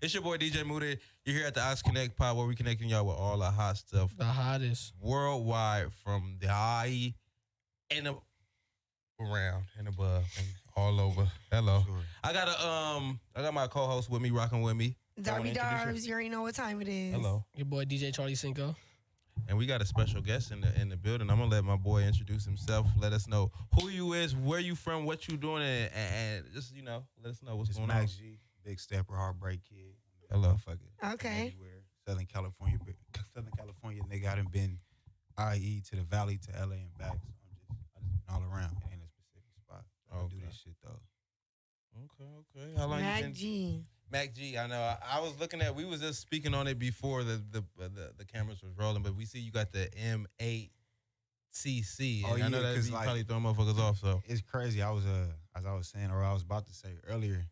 It's your boy DJ Moody. You're here at the Ox Connect Pod where we connecting y'all with all the hot stuff. The hottest. Worldwide from the IE and around and above and all over. Hello. Sure. I got my co-host with me, rocking with me. Darby Darbs, you already know what time it is. Hello. Your boy DJ Charlie Cinco. And we got a special guest in the building. I'm gonna let my boy introduce himself. Let us know who you is, where you from, what you doing, and just let us know what's going on. Max G, big stepper, heartbreak kid. Hello. Okay. Everywhere. Southern California nigga. I done been IE to the Valley to LA and back. So I just been all around. It ain't a specific spot. I do this shit though. Okay. How long Mac you been? G. Mac G, I know. I was looking at. We was just speaking on it before the cameras was rolling, but we see you got the M8CC. Oh, I know that you probably throwing motherfuckers off. So it's crazy. I was as I was saying, or I was about to say earlier,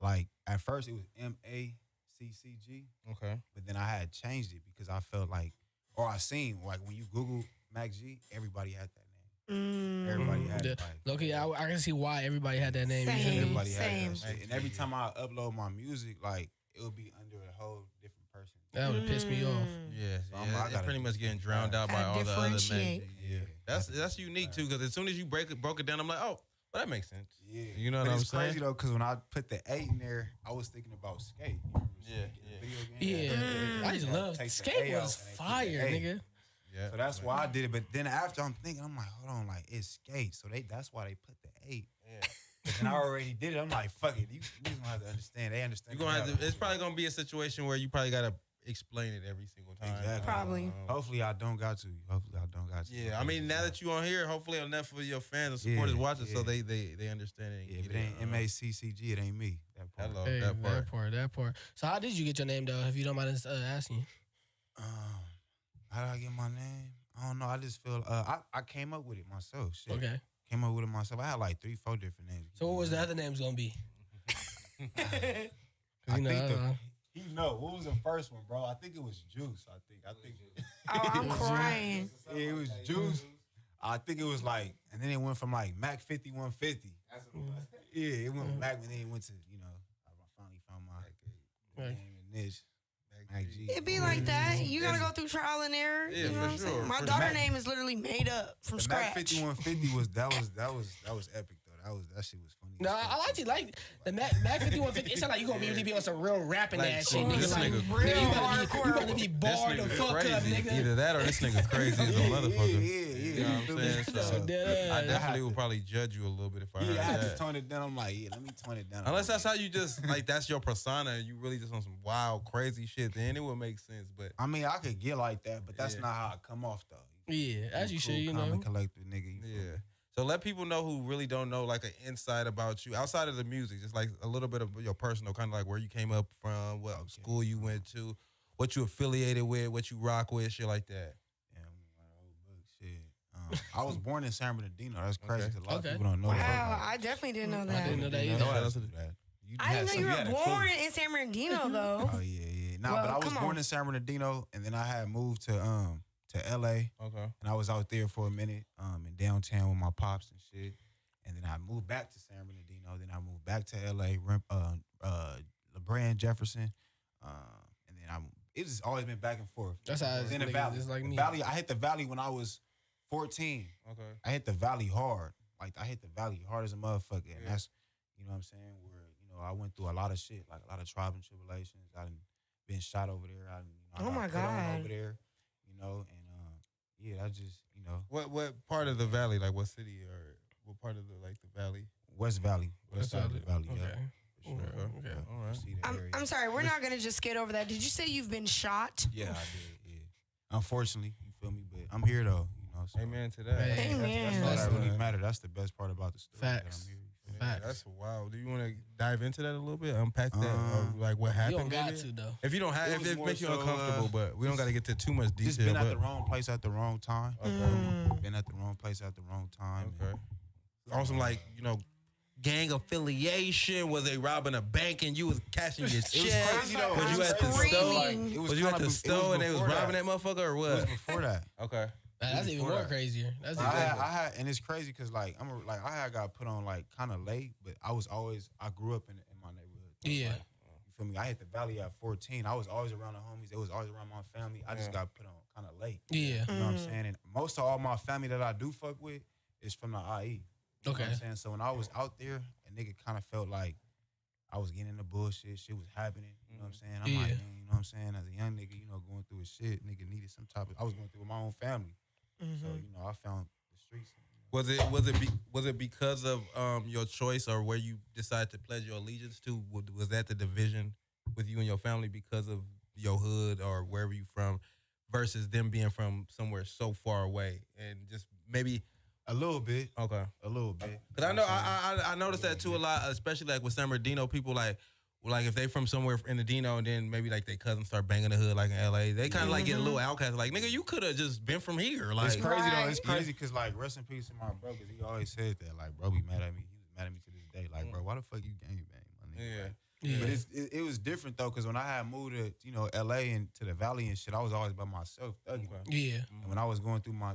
like at first it was M8CC G. Okay. But then I had changed it because I felt like, or I seen like when you Google Mac G, everybody had that name. Everybody had it. Okay, I can see why everybody had that name. Everybody had that shit. And every time I upload my music, like it would be under a whole different person. That would have pissed me off. Yeah, so pretty much getting drowned out by all the other names. Yeah, that's unique too. Because as soon as you broke it down, I'm like, oh, well, that makes sense. Yeah, you know what I'm saying? It's crazy though, because when I put the 8 in there, I was thinking about Skate. I just love Skate was fire, nigga. Yeah, so that's why I did it. But then after I'm thinking, I'm like, hold on, like it's Skate. So that's why they put the 8. Yeah. And I already did it. I'm like, fuck it. You gonna have to understand. They understand. You're gonna have to. It's probably gonna be a situation where you probably gotta explain it every single time. Exactly. Probably. Hopefully I don't got to. Yeah, I mean, now that you on here, hopefully enough for your fans and supporters watching, so they understand it. Yeah, if it ain't M8CC G, it ain't me. That part. Hey, that part. So how did you get your name though? If you don't mind us asking. How did I get my name? I don't know. I just feel I came up with it myself. Shit. Okay. Came up with it myself. I had like 3-4 different names. So what was the other names gonna be? What was the first one, bro? I think it was Juice. I think. Oh, I'm crying. Yeah, it was Juice. I think it was like, and then it went from like Mac 5150. That's what it was. Yeah, it went back, and then it went to I finally found my name and niche. It be like that. You gotta go through trial and error. Yeah, you know what I'm saying? My daughter's name is literally made up from scratch. Mac 5150 was epic though. That shit was funny. No, I actually like the Mac 5150. It sounds like you gonna really be on some real rapping ass shit, nigga. This Like, nigga you gotta be barred the fuck up, nigga. Either that or this nigga crazy as a motherfucker. Yeah. You know what I'm saying? So I definitely would probably judge you a little bit if I heard I had that. to tone it down. I'm like, let me tone it down. Unless that's how you just, like, that's your persona and you really just on some wild, crazy shit, then it would make sense. But I mean, I could get like that, but that's not how I come off, though. Yeah, as you should, you know. Common collective nigga. Yeah. So let people know who really don't know, like, an insight about you outside of the music, just like a little bit of your personal, kind of like where you came up from, what school you went to, what you affiliated with, what you rock with, shit like that. Shit. I was born in San Bernardino. That's crazy because a lot of people don't know wow, that. Wow, I definitely didn't know that. I didn't know that either. I didn't know you were born in San Bernardino, though. Oh, yeah. Nah, but I was born in San Bernardino, and then I had moved to LA. Okay. And I was out there for a minute in downtown with my pops and shit. And then I moved back to San Bernardino. Then I moved back to LA, La Brea, Jefferson. And then it's just always been back and forth. That's how it's in the Valley. Just like me. Valley. I hit the Valley when I was 14. Okay. I hit the Valley hard. Like, I hit the Valley hard as a motherfucker. And that's, you know what I'm saying, where, I went through a lot of shit, like a lot of trials and tribulations. I done been shot over there. I got put on over there, and I just, What part of the valley, like what city or what part of the valley? West Valley. West side of the valley, okay. Yeah. Okay. All right. I'm sorry, we're not gonna just skate over that. Did you say you've been shot? Yeah, I did, yeah. Unfortunately, you feel me? But I'm here though, So amen to that. Amen. That's all that really matters. That's the best part about the story. Facts. That I'm here. Facts. That's wild. Do you want to dive into that a little bit? Unpack that, or like what happened? You don't got to though. If you don't have, if it makes you uncomfortable, but we don't got to get to too much detail. Just been at the wrong place at the wrong time. Okay. Been at the wrong place at the wrong time. Okay. Also, like gang affiliation. Was they robbing a bank and you was cashing your check? It was crazy though. Was you at the store? Was you at the store and they was robbing that motherfucker or what? It was before that. Okay. That's even more crazier. That's I had, and it's crazy because I had got put on like kind of late, but I grew up in my neighborhood. Yeah. You feel me? I hit the valley at 14. I was always around the homies. It was always around my family. I just got put on kind of late. Yeah. You know what I'm saying? And most of all my family that I do fuck with is from the IE. You know what I'm saying? So when I was out there, a nigga kind of felt like I was getting into bullshit. Shit was happening. You know what I'm saying? I'm like, man, you know what I'm saying? As a young nigga, you know, going through his shit, nigga needed some type of. I was going through with my own family. So you know, I found the streets. Was it because of your choice or where you decided to pledge your allegiance to? Was that the division with you and your family because of your hood or wherever you from, versus them being from somewhere so far away and just maybe a little bit, a little bit. Because I know I noticed that too a lot, especially like with San Bernardino people like if they from somewhere in the Dino and then maybe like their cousins start banging the hood like in LA, they kind of like get a little outcast. Like, nigga, you could have just been from here. Like, it's crazy though. It's crazy because like rest in peace to my bro, because he always said that like bro be mad at me. He was mad at me to this day. Like, bro, why the fuck you gang bang, my nigga? Like, but it was different though, because when I had moved to LA and to the Valley and shit, I was always by myself. Thugging. Yeah. And when I was going through my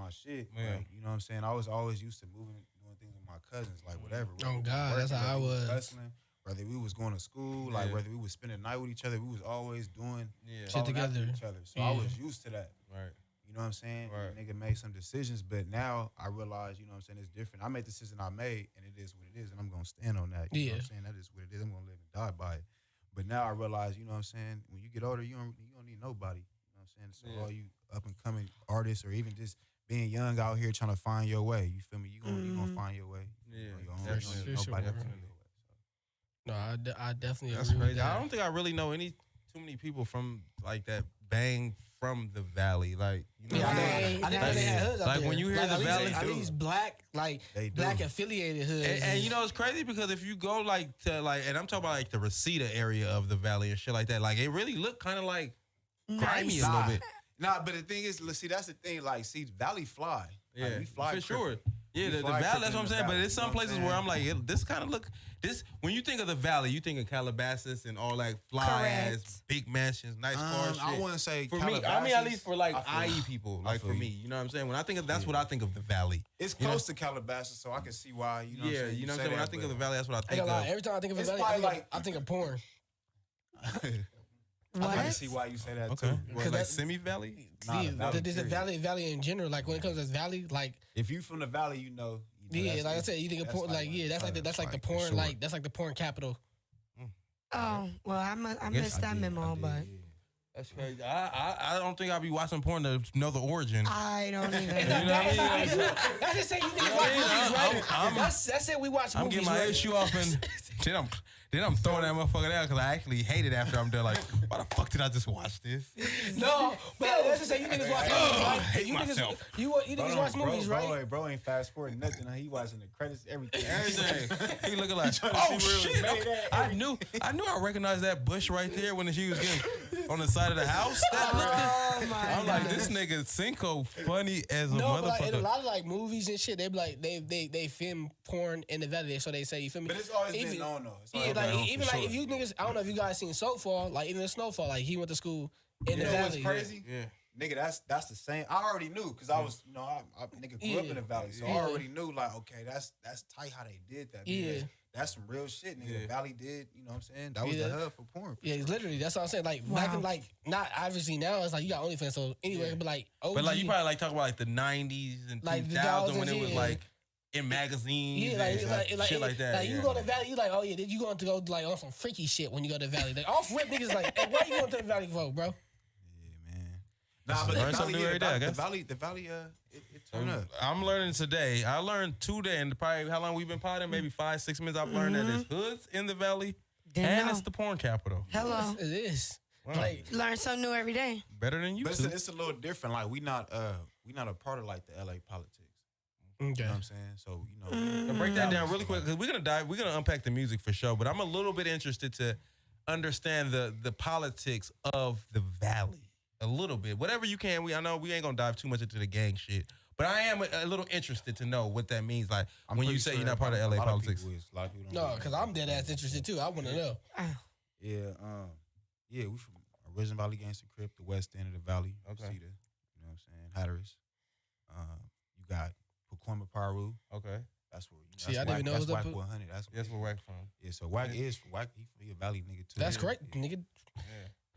shit, like, you know what I'm saying, I was always used to moving, doing things with my cousins, like whatever. Oh God, that's how I was. Hustling, whether we was going to school, like whether we was spending the night with each other, we was always doing shit together. Each other. So I was used to that. Right. You know what I'm saying? Right. Nigga made some decisions, but now I realize, you know what I'm saying, it's different. I made the decision I made, and it is what it is, and I'm going to stand on that. You know what I'm saying? That is what it is. I'm going to live and die by it. But now I realize, you know what I'm saying, when you get older, you don't need nobody. You know what I'm saying? So all you up-and-coming artists or even just being young out here trying to find your way, you feel me? You gonna find your way. Yeah. You know, your own, you don't need nobody else to do it. No, I definitely That's agree crazy. with that. I don't think I really know too many people from like that bang from the Valley. Like, you know, I didn't know they had hoods out like there. when you hear the Valley, at least black, like black affiliated hoods. And you know it's crazy because if you go like to like, and I'm talking about like the Reseda area of the Valley and shit like that, like it really looked kind of like grimy a little bit. Nah, but the thing is, let's see, that's the thing. Like, see, Valley fly. Yeah, like, we fly for sure. Yeah, the fly Valley. That's what I'm saying. But Valley, it's some places where I'm like, this kind of look. This when you think of the Valley, you think of Calabasas and all like fly ass big mansions, nice cars. I wouldn't say for me. I mean, at least for like IE people, like for me, you know what I'm saying. When I think of that's what I think of the Valley. It's close to Calabasas, so I can see why. You know, yeah, you know what I'm saying. When I think of the Valley, that's what I think of. Every time I think of the Valley, I think of porn. I can see why you say that too. Because like Semi Valley. There's a valley in general. Like when it comes to Valley, like if you from the Valley, you know. Yeah, like I said, you think of porn. Like that's like the porn. Sure. Like that's like the porn capital. Oh well, I missed that memo, but. That's crazy. I don't think I'll be watching porn to know the origin. I don't even. You know what I mean? That's just saying you niggas watch movies, right? That's it. We watch movies. I'm getting my issue off and then I'm throwing that motherfucker down because I actually hate it after I'm done. Like, why the fuck did I just watch this? No, but that's just saying you niggas watch movies, right? Hate myself. You niggas watch movies, right? Bro ain't fast forwarding nothing. He watching the credits, everything. He looking like, oh shit! I knew I recognized that bush right there when she was getting on the side of the house. I'm like, this nigga Cinco funny as a motherfucker. But like, in a lot of like movies and shit, they be like they film porn in the Valley, so they say, you feel me? But it's always been known though. Yeah, like even like if you niggas, I don't know if you guys seen Soulfall, like even in Snowfall, like he went to school in the Valley. What's crazy? Yeah. Nigga, that's the same. I already knew because I was, I nigga grew up in the Valley, so I already knew like, okay, that's tight how they did that. Yeah, that's some real shit, nigga. The Valley did, you know what I'm saying? That was the hub for porn. Yeah, literally, that's what I'm saying. Like back in like not obviously now it's like you got OnlyFans, so anyway, but like OG, but like you probably like talk about like the 90s and like 2000 when it was like in magazines, shit like that. Like you go to the Valley, you like, oh yeah, you going to go like on some freaky shit when you go to the Valley. Like off rip niggas like, hey, why you going to the Valley for, bro? Nah, but the Valley, it turned up. I'm learning today. I learned today, and probably how long we've been potting? Maybe 5-6 minutes. I've learned that it's hoods in the Valley, and it's the porn capital. Hello, it is. Wow. Like learn something new every day. Better than you. But it's a little different. Like we not a part of like the LA politics. Okay. You know what I'm saying? So to break that down really quick because we're gonna unpack the music for sure. But I'm a little bit interested to understand the politics of the Valley. A little bit, whatever you can. I know we ain't gonna dive too much into the gang shit, but I am a little interested to know what that means. Like when you say you're not part of LA politics. No, because I'm dead ass interested too. I want to know. Yeah, we from Original Valley Gangster Crip, the west end of the Valley. Okay. Cedar, you know what I'm saying? Hatteras. You got Pacoima Paru. Okay. That's where See, I didn't even know it was Wack up. 100. That's where Wack from. Yeah, so Wack is Wack. He a Valley nigga too. That's correct, nigga. Yeah.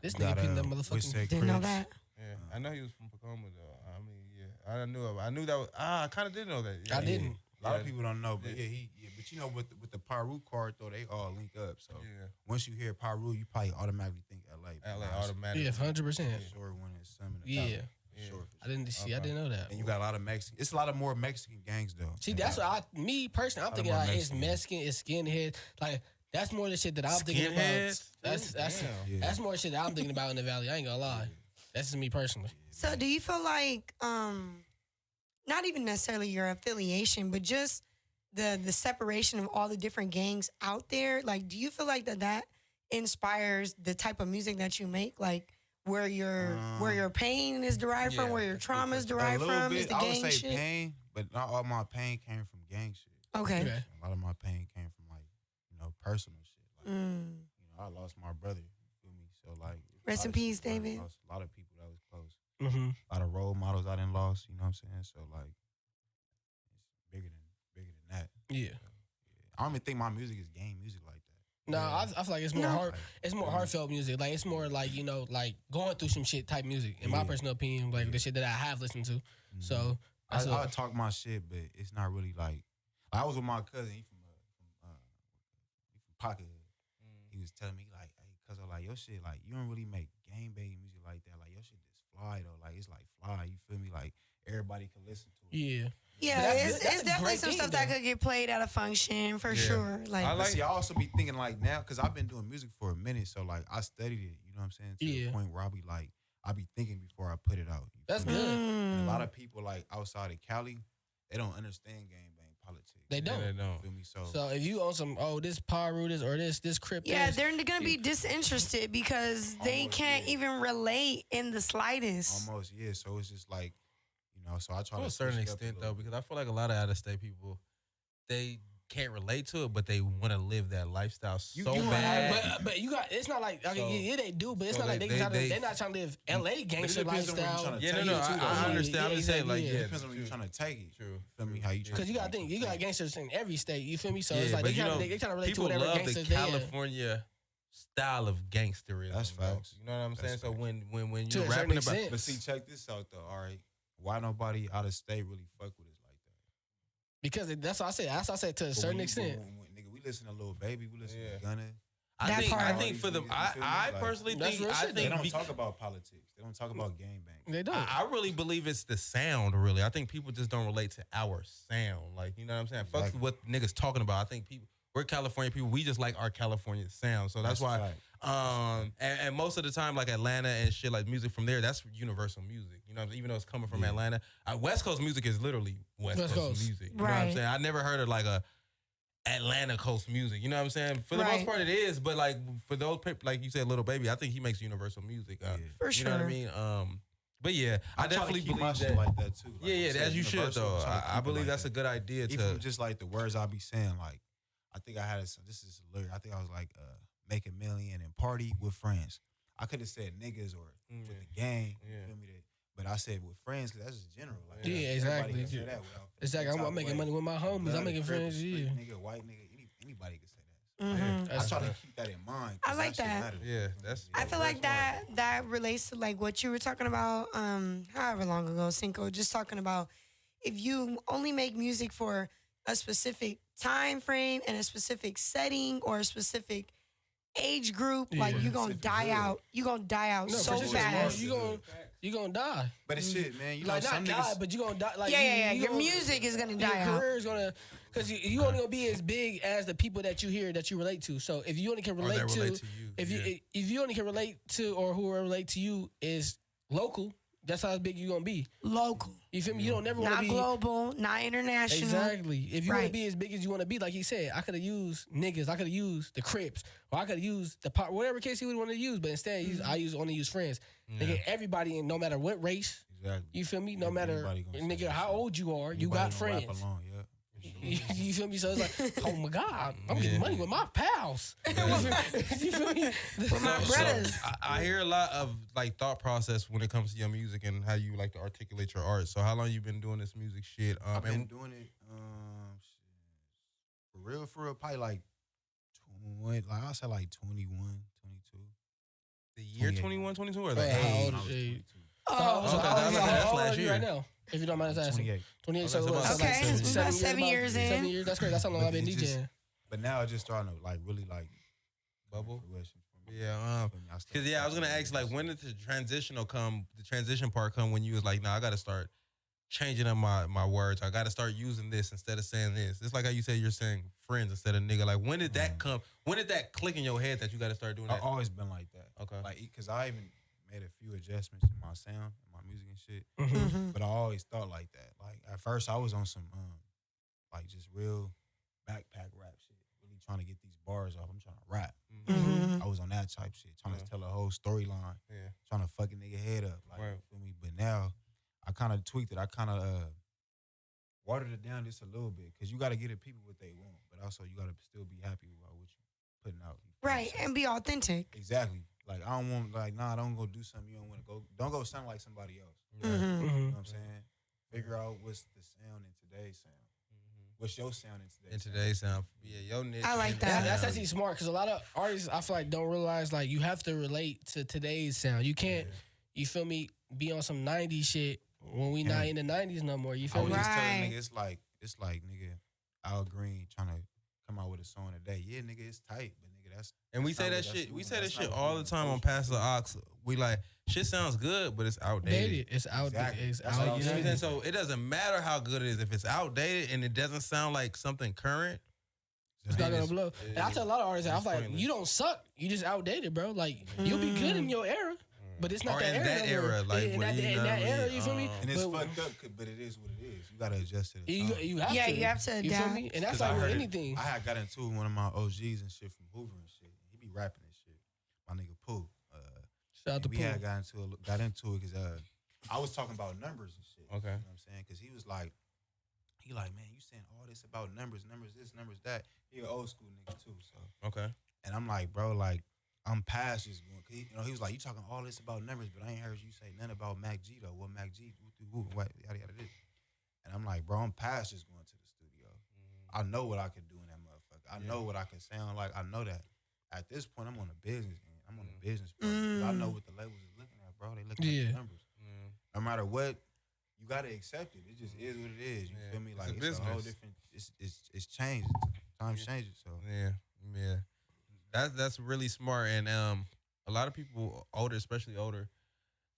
This nigga putting that motherfucking. Didn't know that. Yeah, I know he was from Tacoma though. I mean, yeah, I knew that. I kind of did know that. Yeah. I didn't. A lot of people don't know, but but you know, with the Pyru card though, they all link up. So once you hear Pyru, you probably automatically think LA. LA automatically. Yeah, 100%. Short one is Summit. Yeah. Sure. I didn't see. I didn't know that. And you got a lot of Mexican. It's a lot of more Mexican gangs though. See, that's what me personally, I'm thinking like it's Mexican, it's skinhead. Like that's more the shit that I'm thinking about. That's more shit that I'm thinking about in the Valley. I ain't gonna lie. That's just me personally. So do you feel like not even necessarily your affiliation, but just the separation of all the different gangs out there? Like, do you feel like that inspires the type of music that you make? Like where your pain is derived from, where your trauma is derived from, is the gang shit? I would say pain, but not all my pain came from gang shit. Okay. A lot of my pain came from like, personal shit. Like, I lost my brother. You feel me? So like, rest in peace, David. I lost a lot of people that was close. Mm-hmm. A lot of role models I done lost. You know what I'm saying? So like, it's bigger than that. Yeah. I don't even think my music is gang music like that. No, I feel like it's more it's more heartfelt music. Like it's more like, like going through some shit type music. In my personal opinion, like the shit that I have listened to. Mm-hmm. So I talk my shit, but it's not really like I was with my cousin. He from Pocket. He was telling me like, hey, cousin, like your shit, like you don't really make gang bang music like that. Like your shit is fly though. Like it's like fly. You feel me? Like everybody can listen to it. Yeah. Yeah, it's definitely some stuff that could get played at a function for sure. Like, I also be thinking like now, cause I've been doing music for a minute, so like I studied it. You know what I'm saying? To the point where I be thinking before I put it out. That's good. And a lot of people like outside of Cali, they don't understand gang bang politics. They don't. They don't. Feel me? So if you on some this Pyru or this Crip, they're gonna be disinterested because they can't even relate in the slightest. Almost, yeah. So it's just like. So I try to a certain extent though, because I feel like a lot of out of state people, they can't relate to it, but they want to live that lifestyle so bad. But you got it's not like they do, but it's not like they're not trying to live LA gangster lifestyle. I understand. I'm just saying like it depends on where you're trying to take it. True. Feel me? How you? Because you got to think you got gangsters in every state. You feel me? So it's like they trying to relate to whatever gangsters they love the California style of gangsterism. That's facts. You know what I'm saying? So when to you're rapping about, but see, check this out though. All right. Why nobody out of state really fuck with us like that? Because that's what I said. That's what I said to a certain extent. Nigga, we listen to Lil Baby. We listen to Gunna. I think for them, I personally think they don't talk about politics. They don't talk about gang bang. They don't. I really believe it's the sound. Really, I think people just don't relate to our sound. Like, you know what I'm saying? Fuck what niggas talking about. I think we're California people. We just like our California sound. So that's why. And most of the time, like Atlanta and shit, like music from there, that's universal music. You know, even though it's coming from Atlanta, West Coast music is literally West Coast music. You know what I'm saying? I never heard of like a Atlanta Coast music. You know what I'm saying? For the most part, it is. But like for those people, like you said, Lil Baby, I think he makes universal music. For sure. You know what I mean? But yeah, I definitely believe my that. Shit like that too. Like as you should though. I believe that's a good idea. Even just like the words I be saying, like I think I had this is a lyric. I think I was like make a million and party with friends. I could have said niggas or with the gang. You feel me? But I said with friends because that's just general. Like, exactly. Exactly. I'm making money with my homies. I'm making friends. Nigga, white nigga, anybody can say that. Mm-hmm. I try to keep that in mind. I like that. Yeah, that's. I feel like that relates to like what you were talking about. However long ago, Cinco, just talking about if you only make music for a specific time frame and a specific setting or a specific age group, like you're gonna die out. You're gonna die out so fast. You gonna die. But it's shit, man. You like know, not die, but you gonna die. Like your music is gonna die out. Your career is gonna, because you only gonna be as big as the people that you hear that you relate to. So if you only can relate to you, if you only can relate to or who relate to you is local, that's how big you gonna be. Local. You feel me? You don't never want to be not global, not international. Exactly. If you want to be as big as you want to be, like he said, I could have used niggas, I could have used the Crips, or I could have used the pot, whatever case he would want to use. But instead, I only use friends. Nigga, everybody, and no matter what race, you feel me? No matter nigga how old you are, you got friends. You feel me? So it's like, oh my God, I'm getting money with my pals. You feel me? With my brothers. I hear a lot of like thought process when it comes to your music and how you like to articulate your art. So how long you been doing this music shit? I've been doing it For real, probably like I said like 21, 22. The year 21, 22 or the How age? old is he? Oh, So okay, how that's old last are you year. right now? If you don't mind us asking. 28. 28. Okay, So so that's about Okay, like we about 7 years in. 7 years. That's great. That's how long But I've been it just- DJing. But now it's just starting to like really like Bubble? fruition for me. Yeah, Feel me? I start because I was gonna fucking ask with like this when shit. did the transition part come when you was like, nah, I gotta start changing up my words. I gotta start using this instead of saying this. It's like how you say you're saying friends instead of nigga. Like when did that come? When did that click in your head that you gotta start doing I've that? always been like that. Okay. Like, because I even made a few adjustments in my sound, in my music and shit. Mhm. But I always thought like that. Like, at first, I was on some, like, just real backpack rap shit. Really trying to get these bars off. I'm trying to rap. Mhm. I was on that type shit, trying Yeah. to tell a whole storyline, Yeah. trying to fuck a nigga head up. Like, Right. you feel me? But now, I kind of tweaked it. I kind of watered it down just a little bit. Because you got to get the people what they want. But also, you got to still be happy about what you're putting out. You feel me? Right, So- and be authentic. Exactly. Like, I don't want, like, nah, don't go do something you don't want to go. Don't go sound like somebody else. Mhm. You know Mm-hmm. what I'm saying? Figure out what's the sound in today's sound. What's your sound in today's In today's sound, yeah, your niche. I like and that. That's sound. actually smart because a lot of artists I feel like don't realize like you have to relate to today's sound. You can't, you feel me, be on some 90s shit when we not in the 90s no more. You I feel was me? just telling Right. nigga, it's like nigga, Al Green trying to come out with a song today. Yeah, nigga, it's tight, but nigga, that's And we that's say not that what that's shit. We doing. say that That's not shit what all doing the time on culture. Pass the Ox. We like shit sounds good, but it's outdated. Dated. It's out. Exactly. It's That's what Like, I'm you know what I'm outdated. saying? So it doesn't matter how good it is. If it's outdated and it doesn't sound like something current, It's not gonna it's- blow. And I tell a lot of artists, I'm it's like, pointless. you don't suck. You just outdated, bro. Like you'll be good in your era, but it's not Or that in era. that no more. era, like, in what that, do you in know that what I era, mean? you feel me? And it's But fucked up, but it is what it is. You gotta adjust to the You time. you have Yeah, to. you have to You feel adapt. me? And that's 'Cause like I with heard it- anything. I had got into one of my OGs and shit from Hoover and shit. He be rapping and shit. My nigga Pooh. Shout out to we Pooh. had got into it because I was talking about numbers and shit. Okay. You know what I'm saying? Because he was like, man, you saying all this about numbers this, numbers that. He an old school nigga too. So, okay. and I'm like, bro, like I'm past just going. He was like, you talking all this about numbers, but I ain't heard you say nothing about Mac G though. What Mac G? What yada yada this. And I'm like, bro, I'm past just going to the studio. I know what I could do in that motherfucker. I know what I can sound like. I know that. At this point, I'm on a business end. I'm on a business part. I know what the labels is looking at, bro. They looking at the numbers. No matter what, you gotta accept it. It just is what it is. You feel me? It's Like a it's a whole business. different. It's changed. Times changing. So Yeah. That's really smart. And a lot of people older, especially older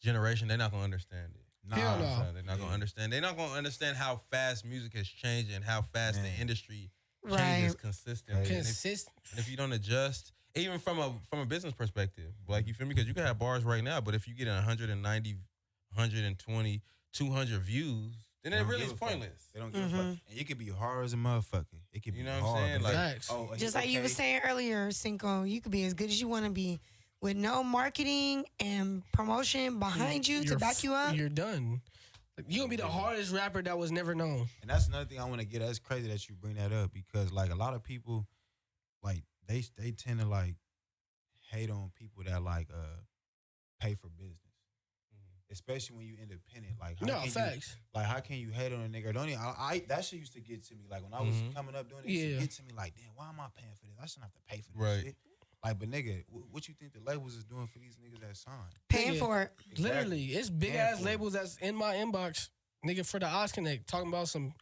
generation, they're not gonna understand it. Hell no. So they're not gonna understand. They're not gonna understand how fast music has changed and how fast Man. the industry Right. changes consistently. And if- Consistent. And if you don't adjust, even from a business perspective, like you feel me, because you can have bars right now, but if you get 190, 120, 200 views, then They it don't really give is a fuck. pointless. They don't give a fuck. And you could be hard as a motherfucker. It could You be know what I'm hard. saying? but Like, Facts. Just like you were saying earlier, Cinco, you could be as good as you want to be with no marketing and promotion behind you to You're back you up. You're done. You gonna be the hardest rapper that was never known. And that's another thing I want to get. That's crazy that you bring that up because like a lot of people, like they tend to like hate on people that like pay for business, especially when you independent. Like how No, can facts. You, like how can you hate on a nigga? Don't even, I that shit used to get to me. Like when I was coming up doing it, it used Yeah. to get to me like, damn, why am I paying for this? I shouldn't have to pay for this Right. shit. Like, but nigga, what you think the labels is doing for these niggas that sign? Paying Nigga. for it. Literally, it's big Yeah, ass for it. labels that's in my inbox, nigga, for the Oz Connect, talking about some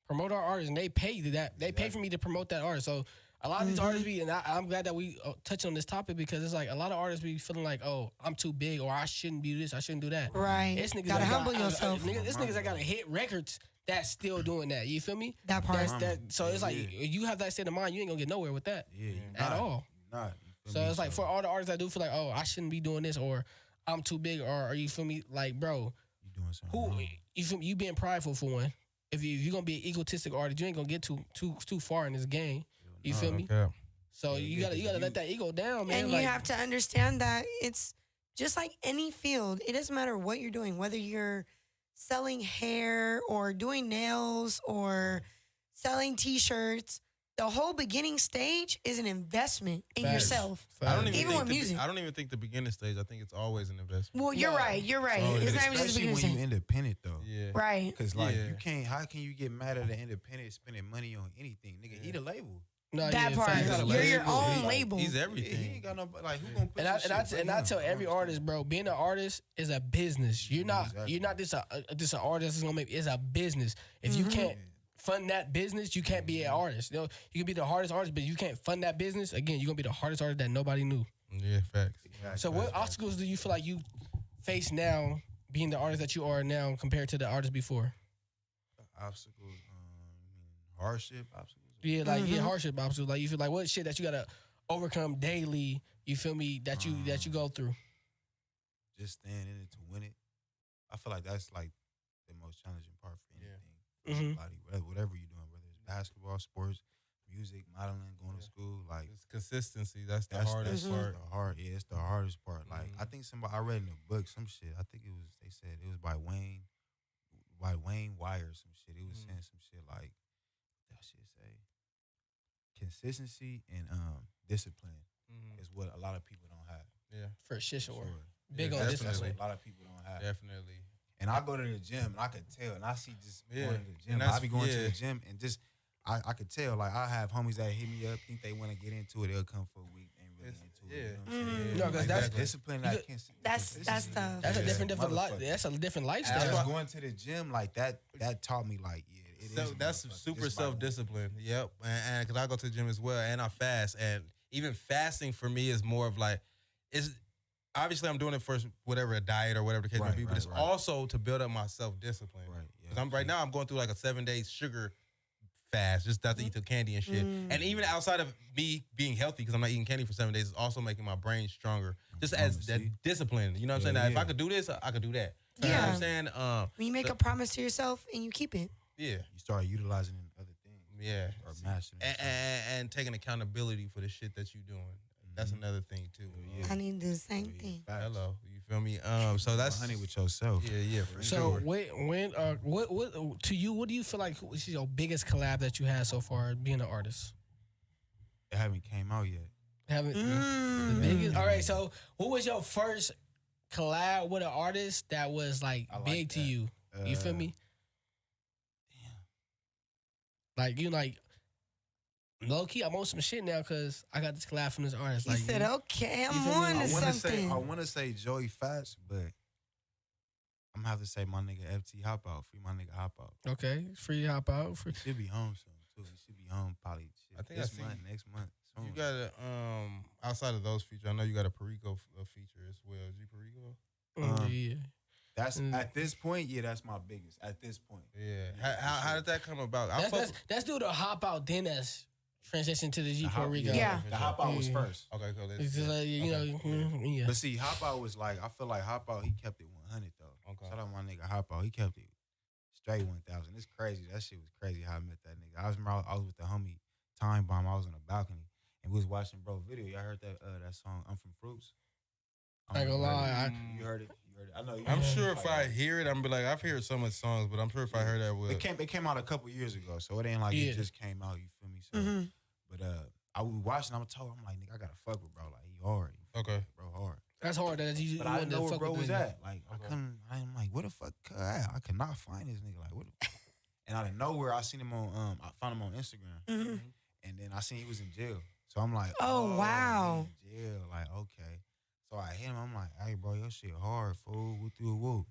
promote our artists, and they pay that. They pay for me to promote that artist. So a lot of these artists be, and I'm glad that we touch on this topic because it's like a lot of artists be feeling like, oh, I'm too big, or I shouldn't be this, I shouldn't do that. Right. It's niggas Gotta that humble got, yourself. This niggas that got to hit records that's still doing that. You feel me? That part. So it's like Yeah. you have that state of mind, you ain't gonna get nowhere with that Yeah, you at not. all. You not. You feel So me? it's like for all the artists that do feel like, oh, I shouldn't be doing this, or I'm too big, or you feel me? Like, bro, you doing something who wrong. you feel me? You being prideful for one. If you're gonna be an egotistic artist, you ain't gonna get too far in this game. You feel me? Okay. So you gotta let that ego down, man. And like, you have to understand that it's just like any field. It doesn't matter what you're doing, whether you're selling hair or doing nails or selling T-shirts. The whole beginning stage is an investment in Facts. yourself. I don't even Even think with music. I don't even think the beginning stage. I think it's always an investment. Well, you're No. right. You're right. Oh, It's yeah. not even just the Especially beginning when you stage. independent though. Yeah. Right. Cause like Yeah. you can't. How can you get mad at an independent spending money on anything, nigga? He the label. No, That yeah, part. facts. You're your own Like, label. He's He everything. ain't got no like who gonna put And I this tell every artist, bro, being an artist is a business. You're not just an artist that's gonna make it's a business. If you can't fund that business, you can't be an artist. You know, you can be the hardest artist, but you can't fund that business. Again, you're gonna be the hardest artist that nobody knew. Yeah, facts. So what obstacles do you feel like you face now being the artist that you are now compared to the artist before? Obstacles, hardship obstacles. Yeah, like hardship obstacles. Like you feel like what shit that you gotta overcome daily, you feel me, that you go through. Just staying in it to win it. I feel like that's like the most challenging part for anything. Anybody, whatever you're doing, whether it's basketball, sports, music, modeling, going to school, like It's consistency. That's the hardest part. It's the hardest part. Like I think I read in a book some shit. I think they said it was by Wayne Wire or some shit. It was saying some shit like that shit say consistency and discipline is what a lot of people don't have. Yeah, For sure. Yeah, Big on definitely. discipline. A lot of people don't have. Definitely. And I go to the gym and I can tell, and I see just Yeah. going to the gym. And that's- I be going to yeah. the gym and just I could tell. Like I have homies that hit me up, think they want to get into it. They'll come for a week, ain't really into it. You know what I'm saying? No, 'cause Like, that's- that discipline. That's tough. That's a Yeah. different Motherfucker. That's a different And lifestyle. just going to the gym like that taught me like it is. So a that's motherfucker. super Just by- self-discipline. Yep. And because I go to the gym as well, and I fast, and even fasting for me is more of like it's obviously I'm doing it for whatever a diet or whatever the case may be, but it's also to build up my self-discipline. Right. Because right now I'm going through like a 7-day sugar fast, just not to eat the candy and shit. And even outside of me being healthy, because I'm not eating candy for 7 days, it's also making my brain stronger. Just as that discipline. You know what I'm saying? Now, if I could do this, I could do that. You know what I'm saying? When you make a promise to yourself and you keep it. Yeah. You start utilizing it in other things. Yeah. Or mastering. And taking accountability for the shit that you're doing. That's another thing too. I need to do the same thing. Hello, you feel me? So that's honey with yourself. Yeah, for So sure. what to you? What do you feel like is your biggest collab that you had so far being an artist? It haven't came out yet. Haven't the biggest. All right. So what was your first collab with an artist that was like big to you? You feel me? Like you like. Low key, I'm on some shit now because I got this collab from this artist. He like, said, "Okay, I'm feel me? on to something." I want to say Joey Fats, but I'm gonna have to say my nigga FT Hop Out. Free my nigga Hop Out. Okay, free hop out. Free. He should be home soon too. He should be home probably. Shit, I think this I see- month, next month. Soon. You got a outside of those features, I know you got a Perico feature as well. G Perico? Yeah. That's at this point. Yeah, that's my biggest. At this point. Yeah. How did that come about? Let's do the hop out then as transition to the G Puerto Rico. Yeah. The Hop Out was first. Okay, cool. It's just like, you know, yeah. But see, Hop Out was like, I feel like Hop Out, he kept it 100 though. Okay. Shout out my nigga Hop Out. He kept it straight 1,000. It's crazy. That shit was crazy how I met that nigga. I was with the homie Time Bomb. I was on the balcony and we was watching bro video. Y'all heard that song, I'm from Fruits? I ain't gonna lie. You heard it? I know you I'm heard sure it. if I hear it, I'm be like, I've heard some of the songs, but I'm sure if I heard that, It came out a couple years ago, so it ain't like it just came out, you feel me? So but I was watching, I'm like, nigga, I gotta fuck with bro. Like he hard. Okay. Bro hard. That's hard. That you But I didn't know where fuck bro with was this at. Like I'm like, where the fuck I could not find this nigga. Like what and out of nowhere I seen him on I found him on Instagram. And then I seen he was in jail. So I'm like, Oh, wow. he in jail. Like, okay. So I hit him, I'm like, hey bro, your shit hard, fool. Whoop through a whoop.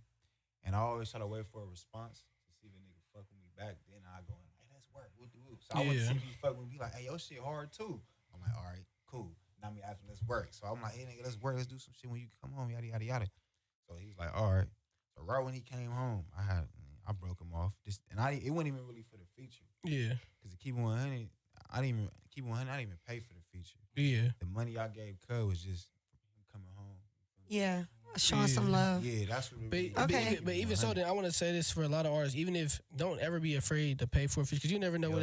And I always try to wait for a response to see if a nigga fuck with me back. Then I go, hey, let's work. Whoop through whoop. So I want to see if he fuck with me. He like, hey, your shit hard too. I'm like, all right, cool. Now me asking, let's work. So I'm like, hey nigga, let's work. Let's do some shit when you come home, yada yada yada. So he's like, all right. So right when he came home, I broke him off. It wasn't even really for the feature. Yeah. Cause to keep 100, I didn't even pay for the feature. Yeah. The money I gave Cud was just him coming home. Yeah, showing some love. Yeah, that's what it was. But even so, then I want to say this for a lot of artists. Even if don't ever be afraid to pay for a feature because you never know what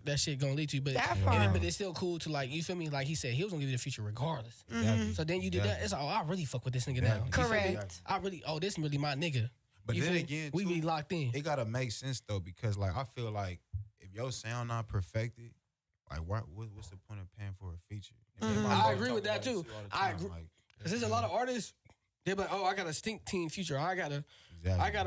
that shit gonna lead to. But but it's still cool to like you feel me. Like he said, he was gonna give you the feature regardless. Exactly. So then you did that. It's like, oh, I really fuck with this nigga now. Correct. I really, this really my nigga. But then again, we too, be locked in. It gotta make sense though, because like I feel like if your sound not perfected, like what's the point of paying for a feature? I agree with that too. I agree. Like, Cause there's a lot of artists. They're like, oh, I got a stink teen feature. I gotta,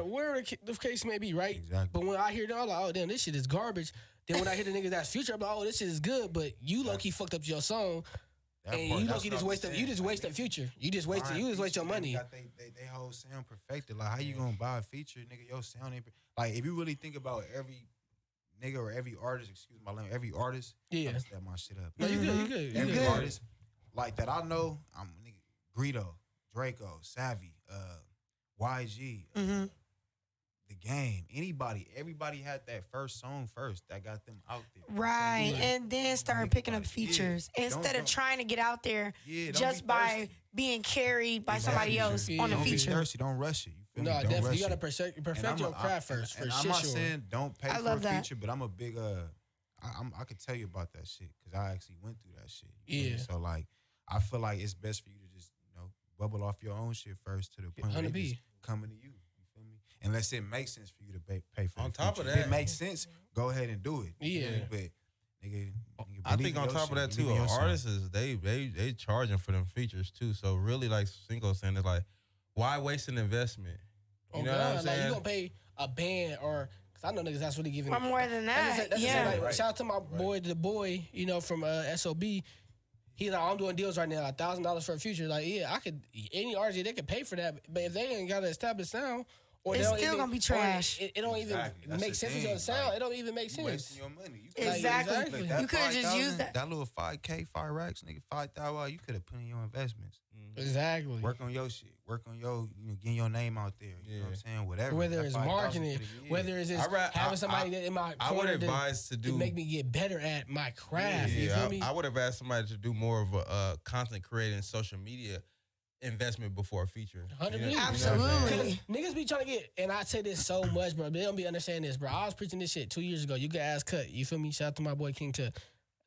where the case may be, right? Exactly. But when I hear that, I'm like, oh damn, this shit is garbage. Then when I hear the niggas that's Future, I'm like, oh, this shit is good, but you low key fucked up your song. And you low key just wasted Future. You just waste your money. Got they whole sound perfected. Like how you gonna buy a feature, nigga? Your sound ain't like if you really think about every nigga or every artist, excuse my language, every artist. Yeah, I step my shit up. No, you good. Every artist like that I know, I'm nigga Greedo, Draco, Savvy, YG, The Game, everybody had that first song first that got them out there. Right, and then started picking up features instead of trying to get out there just by being carried by somebody else on a feature. Don't be thirsty, don't rush it. You feel me? No, Don't definitely. rush You gotta it. perfect your craft first. And I'm not saying don't pay for a feature, but I'm a big I could tell you about that shit because I actually went through that shit. Yeah. So like, I feel like it's best for you to just bubble off your own shit first to the point where it's coming to you. You feel me? Unless it makes sense for you to pay for. On the top feature. of that, if it makes sense, go ahead and do it. Yeah. But nigga I think on top of that too, artists is they charging for them features too. So really, like Cinco saying, it's like, why waste an investment? You know what I'm saying? Like you gonna pay a band or because I know niggas that's really giving. Or more than that. Shout out to my boy, the boy, from SOB. He's like, I'm doing deals right now, $1,000 for a feature. Like, yeah, I could any artist they could pay for that, but if they ain't got an established sound, or it's still gonna be trash. It don't even make sense with your sound. It don't even make sense. Wasting your money. Exactly. Like, you could have just used that. That little 5K, 5 racks, nigga, 5,000. You could have put in your investments. Exactly. Work on your shit. Work on your, getting your name out there. You know what I'm saying? Whatever. Whether it's marketing, whether it's just having somebody in my corner I would advise to make me get better at my craft. Yeah, you feel me? I would advise somebody to do more of a content creating social media investment before a feature. 100%. Absolutely. Niggas be trying to get, and I say this so much, bro. They don't be understanding this, bro. I was preaching this shit 2 years ago. You could ask Cut. You feel me? Shout out to my boy King Tut.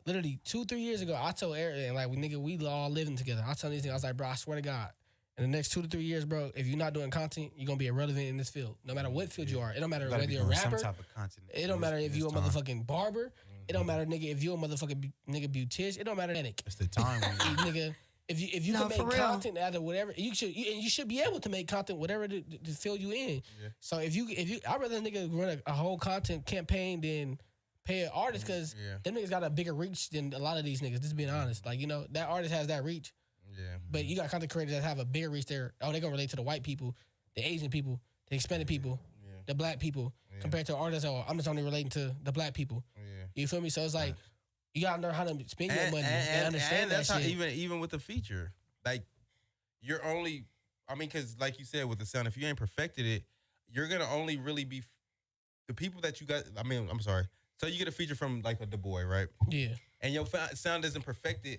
Literally 2-3 years ago, I told Eric, and like, we all living together. I told these things, I was like, bro, I swear to God, in the next 2 to 3 years, bro, if you're not doing content, you're gonna be irrelevant in this field. No matter what field you are. It don't matter whether you're a rapper. Some type of content. It don't matter if you're a motherfucking barber. It don't matter, nigga, if you're a motherfucking nigga beautician. It don't matter, It's the time. nigga. If you can make content out of whatever, you should be able to make content whatever to fill you in. Yeah. So if you, I'd rather nigga run a whole content campaign than pay an artist because them niggas got a bigger reach than a lot of these niggas. Just being honest, like that artist has that reach. Yeah. But you got content creators that have a bigger reach there. Oh, they gonna relate to the white people, the Asian people, the Hispanic people, the black people, compared to artists. Oh, I'm just only relating to the black people. Yeah. You feel me? So it's like. You gotta learn how to spend your money and understand that's that shit. How even with the feature, like you're only, because like you said with the sound, if you ain't perfected it, you're gonna only really be the people that you got. I'm sorry. So you get a feature from like a Da Boy, right? Yeah. And your sound isn't perfected.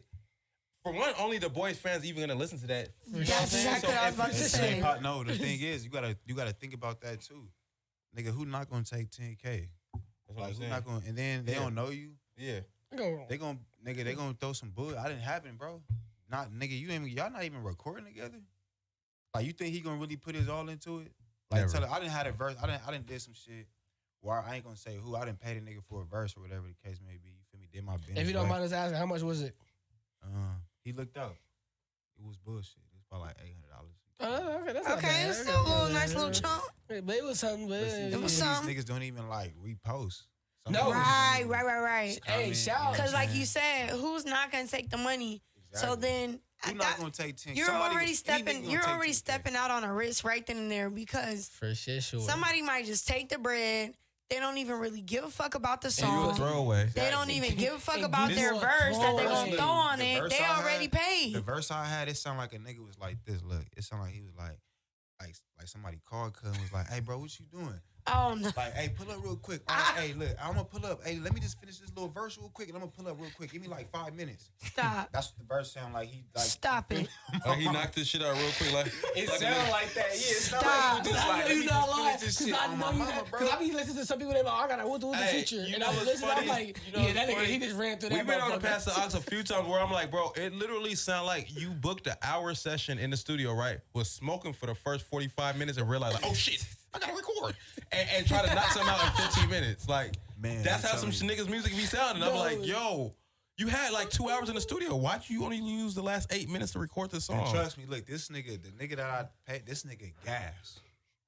For one, only The Boy's fans even gonna listen to that. That's exactly what I was about to say. No, the thing is, you gotta think about that too, nigga. Who not gonna take 10K? Like who not gonna? And then they don't know you. Yeah. They gonna throw some bull. I didn't happen, bro. Not nigga, y'all not even recording together. Like you think he gonna really put his all into it? Like tell her, I didn't have a verse. I didn't did some shit where I ain't gonna say who. I didn't pay the nigga for a verse or whatever the case may be. You feel me? Did my business. If you don't mind us asking, how much was it? He looked up. It was bullshit. It was probably like $800. Okay, that's okay. It's still a little nice little chunk. But it was something. It was something. These niggas don't even like repost. No, right. Hey, shout. Because like you said, who's not gonna take the money? Exactly. So then you're not gonna take 10. You're already stepping out on a risk right then and there because for sure somebody might just take the bread. They don't even really give a fuck about the song. And you a throwaway. They don't even give a fuck about their verse that they gonna throw on it. They already paid. The verse I had, it sounded like a nigga was like this. Look, it sounded like he was like somebody called cuz was like, hey bro, what you doing? Oh no! Like, hey, pull up real quick. Hey, look, I'm gonna pull up. Hey, let me just finish this little verse real quick, and I'm gonna pull up real quick. Give me like 5 minutes. Stop. That's what the verse sound like. He like. Stop it. Like he knocked this shit out real quick. Like it sound like that. Yeah. Stop. Because I be listening to some people that like, I gotta what the feature, and I was listening. I'm like, that nigga, he just ran through that. We've been on the Pass the Ox a few times where I'm like, bro, it literally sound like you booked an hour session in the studio, right? Was smoking for the first 45 minutes and realized, like, oh shit. I gotta record and try to knock something out in 15 minutes. Like, man, that's how some niggas' music be sounding. I'm like, yo, you had like 2 hours in the studio. Why'd you only use the last 8 minutes to record the song? And trust me, look, the nigga that I paid, this nigga gas.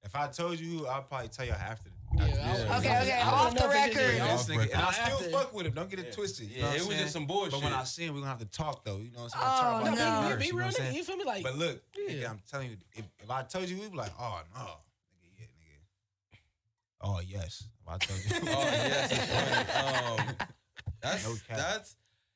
If I told you, I'll probably tell you after. Okay. Off the record. This nigga, and I still fuck with him. Don't get it twisted. You know what it I'm was saying? just some bullshit. But when I see him, we gonna have to talk though. You know what I'm saying? Oh, no. Be real, nigga. You feel me? Like, But look, nigga, I'm telling you, if I told you, we'd be like, oh no, nigga, yeah, nigga. Oh yes, if I told you. Oh yes, it's funny. That's.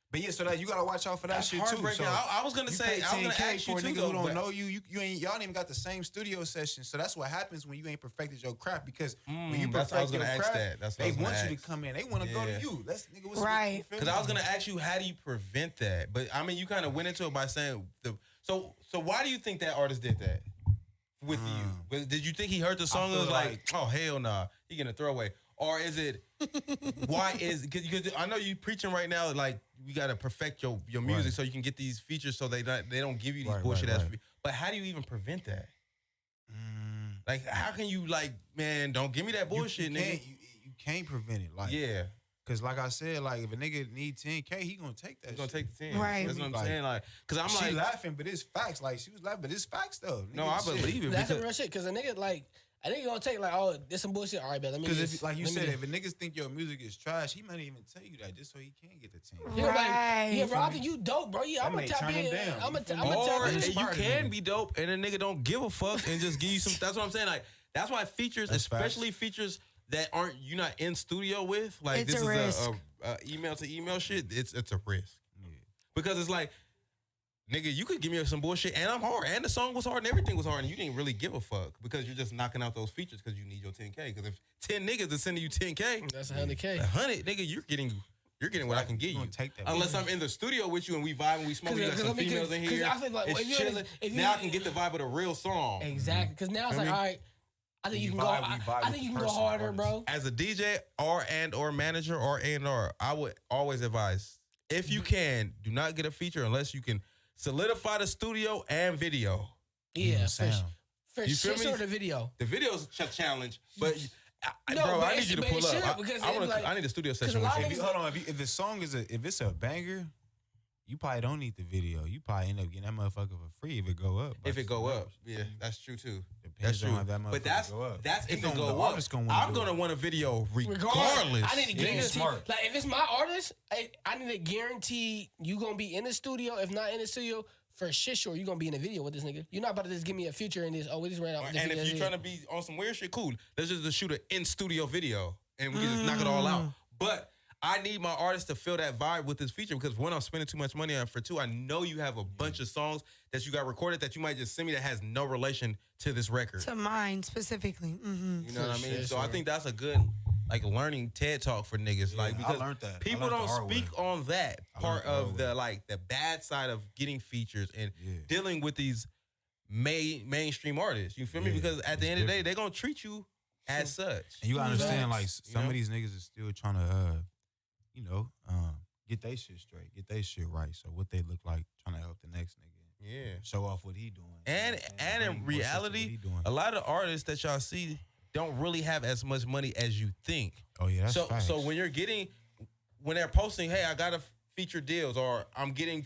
But yeah, so that you gotta watch out for that shit too. So I was gonna say, I was gonna ask you for a too, nigga though, who don't but- know you ain't y'all ain't even got the same studio session. So that's what happens when you ain't perfected your craft because when you that's what I was perfect your gonna ask craft, that. That's what I they was gonna want you to ask. come in. They want to go to you. Let's nigga, what's Right. Because I was gonna ask you, how do you prevent that? But I mean, you kind of went into it by saying so why do you think that artist did that with you? Did you think he heard the song and was like, oh hell nah, he gonna throw away? Or is it because I know you preaching right now, like we gotta perfect your music so you can get these features so they don't give you these bullshit ass. But how do you even prevent that? Like how can you man, don't give me that bullshit, nigga. You can't prevent it. Like Cause like I said, like if a nigga need 10K, he gonna take that. He's gonna take the 10. Right. That's what I'm saying. Like, cause I'm she laughing, but it's facts. Like she was laughing, but it's facts though. No, I believe it. That's some real shit. Cause a nigga gonna take this some bullshit. All right, man. Let me. Because like you said, if a niggas think your music is trash, he might even tell you that just so he can get the 10. Yeah, bro. I think you dope, bro. Yeah, I'm gonna tap in. I'm gonna tap in. You can be dope, and a nigga don't give a fuck and just give you some. That's what I'm saying. Like that's why features, especially features that you're not in studio with, like it's this a is risk. a email to email shit. It's a risk because it's like. Nigga, you could give me some bullshit, and I'm hard, and the song was hard, and everything was hard, and you didn't really give a fuck because you're just knocking out those features because you need your 10K. Because if 10 niggas are sending you 10K, that's 100K. 100, nigga, you're getting what I can get you. Take that Unless I'm in the studio with you and we vibe and we smoke, we got some females in here. I feel like it's chilling. Now I can get the vibe of the real song. Exactly, because now it's like, all right, I think you can go. I think you can go harder, bro. As a DJ or manager or A&R, I would always advise if you can, do not get a feature unless you can. Solidify the studio and video. Yeah, for you feel sure me? The video. The video's a challenge, but No, I need you to pull up. Because I need a studio session with you. Hold on, if the song is if it's a banger, you probably don't need the video. You probably end up getting that motherfucker for free if it go up. If it go up, yeah, that's true too. Depends That's true. on if that But motherfucker that's if it go up. I'm gonna want a video regardless. I need to guarantee. Like if it's my artist, I need to guarantee you gonna be in the studio. If not in the studio, for shit sure you gonna be in a video with this nigga. You're not about to just give me a feature in this. Oh, we just ran out. And if you're trying to be on some weird shit, cool. Let's just shoot an in studio video and we can just knock it all out. But I need my artist to feel that vibe with this feature because one, I'm spending too much money on. For two, I know you have a bunch of songs that you got recorded that you might just send me that has no relation to this record. To mine specifically. Mm-hmm. You know what I mean? So I think that's a good learning TED talk for niggas. Because I learned that. People don't speak on that part of the bad side of getting features and dealing with these mainstream artists. You feel me? Because at the end of the day, they're gonna treat you as such. And you gotta understand, some of these niggas is still trying to get their shit straight, get their shit right. So what they look like, trying to help the next nigga. Yeah. Show off what he doing. And in reality, a lot of artists that y'all see don't really have as much money as you think. Oh yeah, that's facts. So when they're posting, hey, I got a feature deals or I'm doing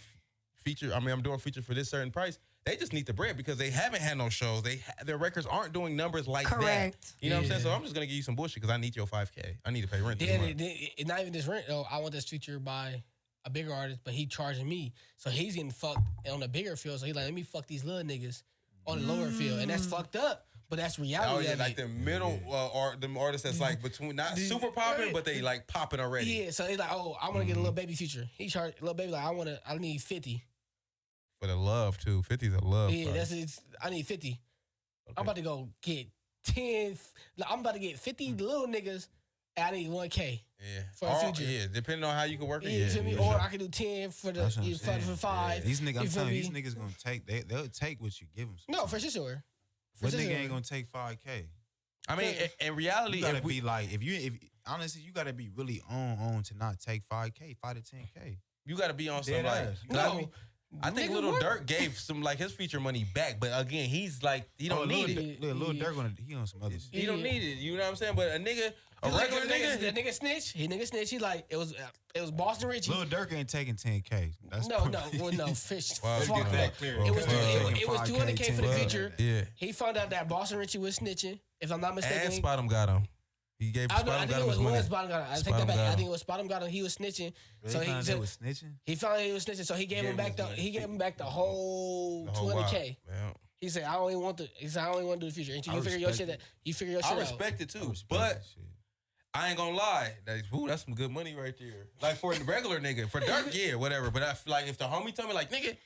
feature for this certain price. They just need the bread because they haven't had no shows. Their records aren't doing numbers like that. You know what I'm saying? So I'm just gonna give you some bullshit because I need your 5K. I need to pay rent. It's not even this rent. Oh, I want this feature by a bigger artist, but he charging me, so he's getting fucked on a bigger field. So he's like, let me fuck these little niggas on the lower field, and that's fucked up. But that's reality. Oh yeah, like the middle or the artists that's like between not super popping, but they like popping already. Yeah, so he's like, oh, I want to get a little baby feature. He charged little baby like I need 50. For the love too, 50's a love. Yeah, I need 50. Okay. I'm about to go get 10. I'm about to get 50 little niggas. And I need 1K. Yeah, for the future. Yeah, depending on how you can work it. Yeah, you feel me? Or I can do 10 for the for 5. Yeah. These niggas, I'm telling you, these niggas gonna take. They'll take what you give them. No, for sure. What nigga ain't gonna take 5K? I mean, in reality, you gotta be like, if honestly, you gotta be really on to not take 5K, 5 to 10K. You gotta be on some like. I think Lil Durk gave some like his feature money back, but again, he's like he don't need it. Lil Durk he on some other shit. He don't need it. You know what I'm saying? But a regular nigga, the nigga snitch. He snitch. He like it was Boston Richie. Lil Durk ain't taking 10K. No, fish. Let's get that clear. It was 200K for the feature. Yeah. He found out that Boston Richie was snitching. If I'm not mistaken, and Spot'em got him. He gave Spot'em got him his money. I take that back. I think it was Spot'em got him. He was snitching. So he found out he was snitching. He found out he was snitching. So he gave him back the whole 200K. He said, I only want to do the feature. Until you figure your shit out. I respect it too, but I ain't gonna lie. That's some good money right there. Like for the regular nigga, for Durk, yeah, whatever. But I feel like if the homie told me like, nigga,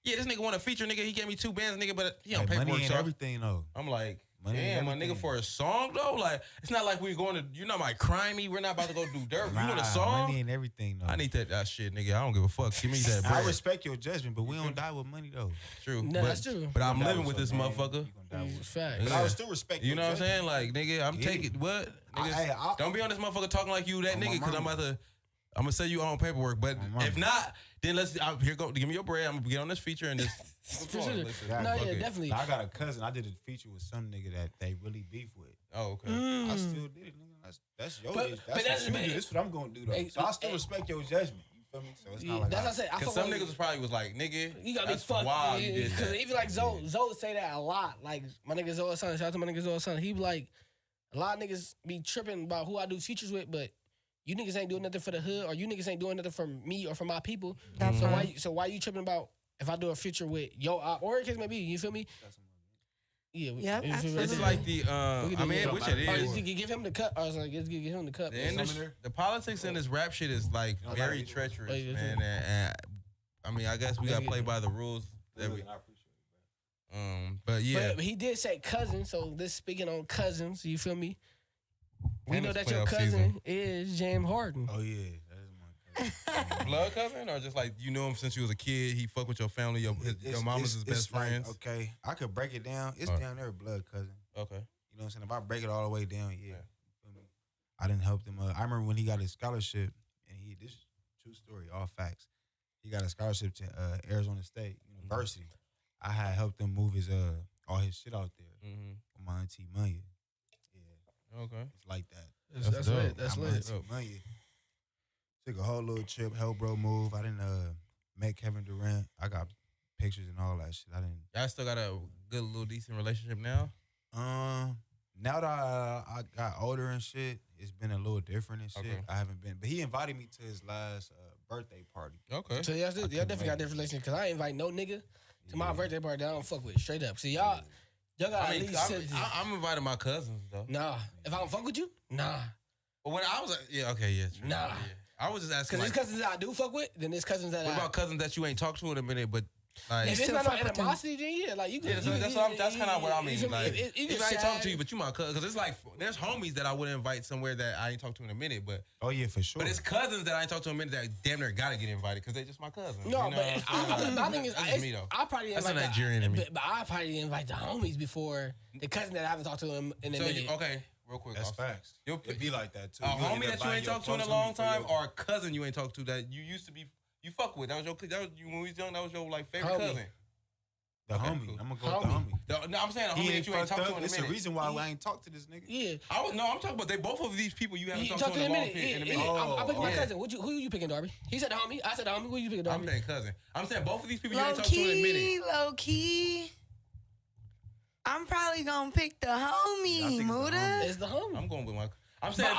yeah, this nigga want a feature, nigga. He gave me 2 bands, nigga, but he don't pay money for ain't everything though. I'm like, damn, my nigga, for a song though, like it's not like we're going to. You're not my crimey. We're not about to go do Durk. You want a song? Money and everything though. I need that shit, nigga. I don't give a fuck. Give me that. I respect your judgment, but we don't die with money though. True. No, that's true. But I'm living with this motherfucker. Fact. But I would still respect. You know what I'm saying? Like, nigga, I'm taking what? Niggas, don't be on this motherfucker talking like you that nigga, because I'm gonna say you own paperwork. But if not, then here go. Give me your bread. I'm gonna get on this feature and just. For sure. No, yeah, definitely. I got a cousin. I did a feature with some nigga that they really beef with. Oh, okay. I still did it, nigga. That's your age. That's what you do. This is what I'm gonna do though. So I still respect your judgment. You feel me? So it's not like that's what I said. Because some niggas probably was like, nigga, you gotta be fucked. Wild you did that. Because even like Zoe say that a lot. Like my nigga Zoe's son. Shout out to my nigga Zoe's son. He be like, a lot of niggas be tripping about who I do features with, but you niggas ain't doing nothing for the hood, or you niggas ain't doing nothing for me or for my people. So why you tripping about if I do a feature with your op, or it case may be, you feel me? Yeah, absolutely. It's like the I mean, which it is. Give him the cup. I was like, give him the cup. The politics in this rap shit is like very treacherous, man. And I mean, I guess we gotta play by the rules. But yeah, but he did say cousin. So this speaking on cousins, you feel me? We know that your playoff cousin season. is James Harden. Oh yeah, that is my cousin. blood cousin, or just like you knew him since you was a kid. He fuck with your family. Your mama's his best friends. Like, okay, I could break it down. It's down there, blood cousin. Okay, you know what I'm saying? If I break it all the way down, yeah. I didn't help him. I remember when he got his scholarship, and this is true story, all facts. He got a scholarship to Arizona State University. I had helped him move his all his shit out there with my auntie Maya. Yeah, okay, it's like that. That's lit. That's lit. Maya took a whole little trip, helped bro move. I didn't met Kevin Durant. I got pictures and all that shit. I didn't. Y'all still got a good little decent relationship now? Now that I got older and shit, it's been a little different and shit. Okay. I haven't been, but he invited me to his last birthday party. Okay. So y'all definitely got a different relationship, because I ain't invite no nigga to my birthday party that I don't fuck with, straight up. See, y'all got at least I'm inviting my cousins though. Nah. If I don't fuck with you, nah. But when I was true. Nah. Yeah. I was just asking. Because there's cousins that I do fuck with, then there's cousins that what about cousins that you ain't talked to in a minute, but like, if it's not no animosity, then yeah, like you can. That's kind of what I mean. Like, if I ain't talking to you, but you my cousin, because it's like there's homies that I would invite somewhere that I ain't talked to in a minute, but oh yeah, for sure. But it's cousins that I ain't talked to in a minute that damn near gotta get invited because they just my cousins. No, you know? but my thing is, I probably that's invite a Nigerian in me. But I probably invite the homies before the cousin that I haven't talked to in a minute. Okay. Real quick, that's facts. It'd be like that too. A homie that you ain't talked to in a long time, or a cousin you ain't talked to that you used to be you fuck with. That was you when we was young. That was your like favorite cousin. The homie. I'm gonna go with the homie. No, I'm saying a homie that you ain't talked to in a minute. It's the reason why I ain't talked to this nigga. Yeah. I'm talking about both of these people you haven't talked to in a minute. I'm picking my cousin. Who you picking, Darby? He said the homie. I said the homie. Who you picking, Darby? I'm saying cousin. I'm saying both of these people you ain't talked to in a minute. Low key. I'm probably gonna pick the homie, Muda. It's the homie. I'm going with my. I'm saying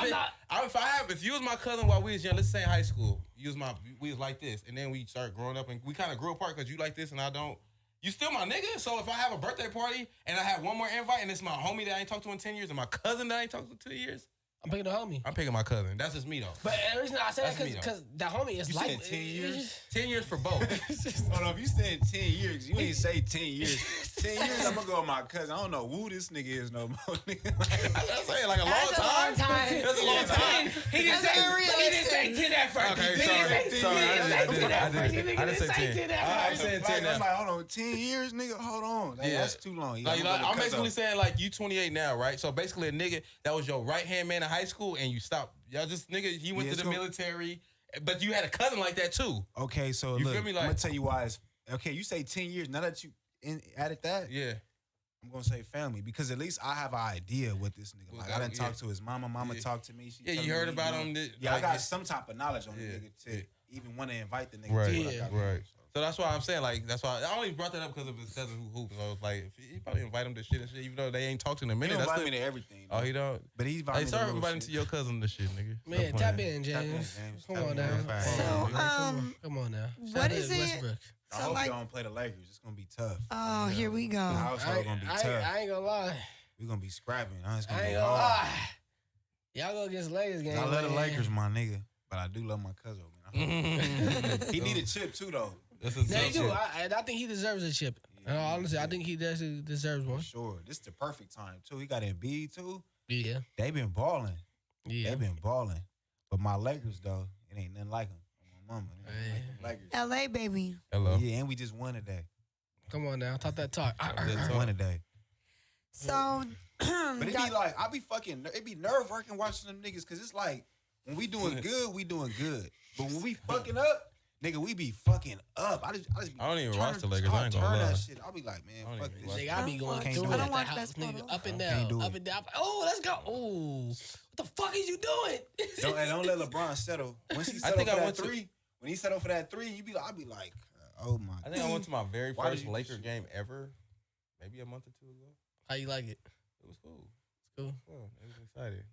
if you was my cousin while we was young, let's say high school, we was like this, and then we start growing up, and we kind of grew apart because you like this and I don't. You still my nigga, so if I have a birthday party and I have one more invite, and it's my homie that I ain't talked to in 10 years, and my cousin that I ain't talked to 2 years, I'm picking the homie. I'm picking my cousin. That's just me though. But the reason I say that because the homie is you like 10 years. 10 years for both. Hold on, if you said 10 years, you ain't say 10 years. 10 years, I'm gonna go with my cousin. I don't know who this nigga is no more. That's saying like a long time. That's a long time. He didn't say 10 at first. Okay, sorry. I didn't say 10. I said 10. I'm like, hold on, 10 years, nigga. Hold on, that's too long. I'm basically saying like you 28 now, right? So basically a nigga that was your right hand man in high school and you stopped. Y'all just nigga, he went to the military, but you had a cousin like that too. Okay, so you look, feel me? Like, I'm gonna tell you why okay, you say 10 years. Now that you added that, Yeah. I'm gonna say family because at least I have an idea what this nigga like. I done talked to his mama. Mama talked to me. She you heard about him. Yeah, I got some type of knowledge on the nigga to even want to invite the nigga. Right, to what I got right. So that's why I'm saying, like, that's why I only brought that up because of his cousin who hoops. So I was like, if he probably invite him to shit and shit, even though they ain't talked in a minute. He invite me to everything. Oh, he don't. But he's invited me to sorry, inviting to your cousin to shit, nigga. Man, tap in, James. Come on now. So, come on now. What is it? I hope y'all don't play the Lakers. It's gonna be tough. Oh, here we go. The household gonna be tough. I ain't gonna lie. We gonna be scrapping. It's I gonna ain't be gonna hard. lie. Y'all go against the Lakers game. I love the man. Lakers, my nigga, but I do love my cousin. Man. He need a chip too, though. No, he do. I think he deserves a chip. Honestly, I think he deserves one. For sure. This is the perfect time too. He got Embiid too. Yeah. They been balling. Yeah. They been balling. But my Lakers though, it ain't nothing like them. My mama. Lakers. LA, baby. Hello. Yeah, and we just won today. Come on now, talk that talk. Won today. So, but it be like, it be nerve wracking watching them niggas because it's like, when we doing good, we doing good. But when we fucking up, nigga, we be fucking up. I don't even watch the Lakers. I ain't gonna lie. That shit. I'll be like, man, fuck this. Nigga, I be going Can't through do it it. I at don't the watch house, basketball, nigga. though. Up and down, up and down. Oh, let's go. Oh, what the fuck is you doing? Don't let LeBron settle. Once he settle for that three, when he settle for that three, I'll be like, oh my. I think I went to my very first Laker game ever, maybe a month or two ago. How you like it? It was cool. It's cool. It was exciting.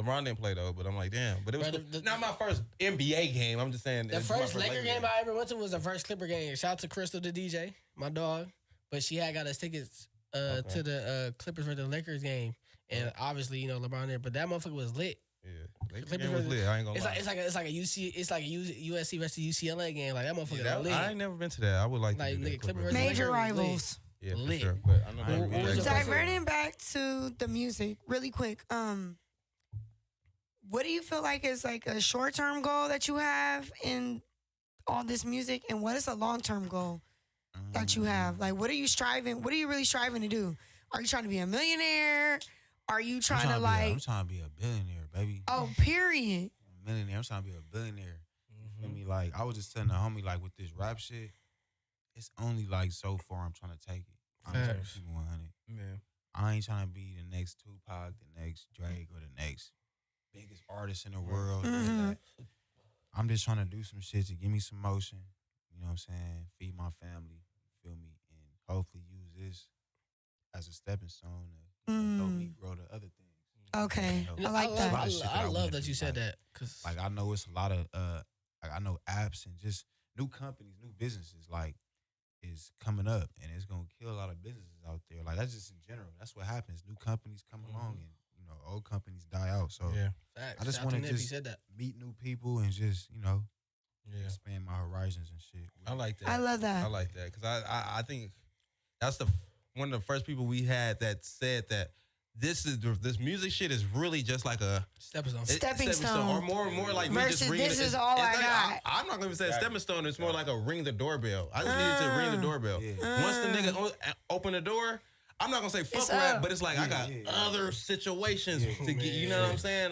LeBron didn't play though, but I'm like, damn. But it was cool. Not my first NBA game. I'm just saying. The first Laker game I ever went to was the first Clipper game. Shout out to Crystal, the DJ, my dog. But she had got us tickets to the Clippers for the Lakers game, and obviously, you know, LeBron there. But that motherfucker was lit. Yeah, Lakers game was lit. I ain't gonna lie. It's like a USC versus UCLA game. Like that motherfucker lit. I ain't never been to that. I would like to do that. Clipper versus major Lakers rivals. Yeah, lit. for sure. But I know Diverting back to the music really quick. What do you feel like is like a short-term goal that you have in all this music, and what is a long-term goal that you have? Like, what are you really striving to do? Are you trying to be a millionaire? Are you trying to I'm trying to be a billionaire, baby. Oh, period. A millionaire. I'm trying to be a billionaire. You feel me? Like, I was just telling the homie, like, with this rap shit, it's only like so far I'm trying to take it. I'm trying to keep 100. Man. I ain't trying to be the next Tupac, the next Drake, or the next biggest artist in the world. I'm just trying to do some shit to give me some motion. You know what I'm saying? Feed my family. Feel me? And hopefully use this as a stepping stone to help me grow the other things. Okay, I like that. I love that you said that. Cause like, I know it's a lot of I know apps and just new companies, new businesses like is coming up, and it's gonna kill a lot of businesses out there. Like, that's just in general. That's what happens. New companies come along, and old companies die out. So I just want to just meet new people and just expand my horizons and shit. I like that. I love that. I like that because I think that's one of the first people we had that said that this music shit is really just like a stepping stone, or more like versus me just ringing this is all I got. I'm not gonna say a stepping stone. It's more like a ring the doorbell. I just needed to ring the doorbell. Once the nigga open the door, I'm not gonna say fuck rap, but it's like I got other situations to get. You know what I'm saying?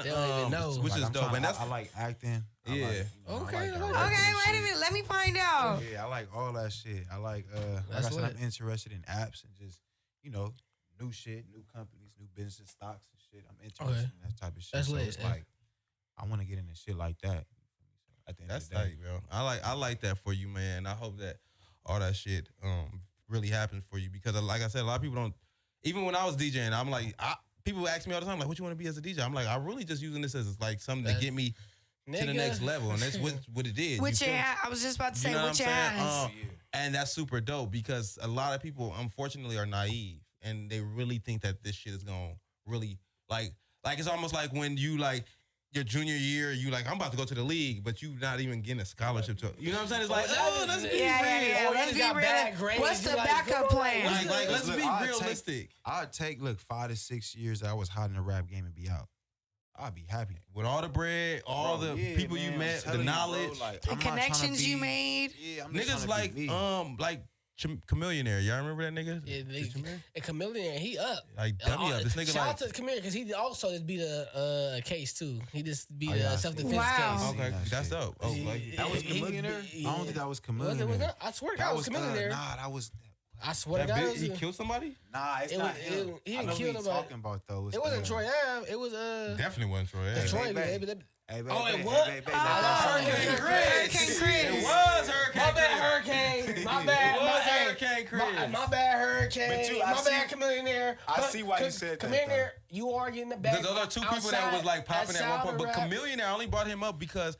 Which is dope. And I like acting. Yeah. Okay, wait a minute. Let me find out. Yeah, I like all that shit. I like. Like I said, I'm interested in apps and just new shit, new companies, new business stocks and shit. I'm interested in that type of shit. So it's like I want to get into shit like that. That's tight, bro. I like that for you, man. I hope that all that shit really happens for you because, like I said, a lot of people don't. Even when I was DJing, I'm like, people ask me all the time, like, what you want to be as a DJ? I'm like, I'm really just using this as like something to get me to the next level, and that's what it did. I was just about to say, which ass. And that's super dope because a lot of people, unfortunately, are naive and they really think that this shit is gonna really like it's almost like when you like your junior year, you like, I'm about to go to the league, but you not even getting a scholarship to. You know what I'm saying? It's like, let's be real. Yeah. Let's be real. What's the backup plan? Like let's be realistic. I'd take 5 to 6 years that I was hot in the rap game and be out. I'd be happy with all the bread, all the people you met, the knowledge, the connections you made. Yeah, I'm niggas like Chameleonaire. Y'all remember that nigga? Yeah, a Chameleonaire. He up. Like dummy up. This nigga shout like. out to Chameleonaire because he also just beat a case too. He just beat yeah, a self-defense Wow. case. Okay, that's dope. Oh, like, That was Chameleonaire? I don't think that was Chameleonaire. I swear to God, it was Chameleonaire. Nah, that was... I swear to that God, bitch, he killed somebody? Nah, it's It not was- him. he I didn't know kill who he's nobody. talking about, though. It's, it wasn't Troy Ave. It was Definitely wasn't Troy. the Troy. Hey, babe. Baby, Hey, babe, Oh, it babe, was? hey, babe, babe, Hurricane Chris. Hurricane Chris. It was Hurricane My bad, Chris. Hurricane. My bad. It was my bad. Hurricane Chris. My bad, Hurricane. But you- I my see- bad, Chameleonaire. I see why you said that, Chameleonaire, you are getting the back. Because those are two people that was like popping at one point. But Chameleonaire, I only brought him up because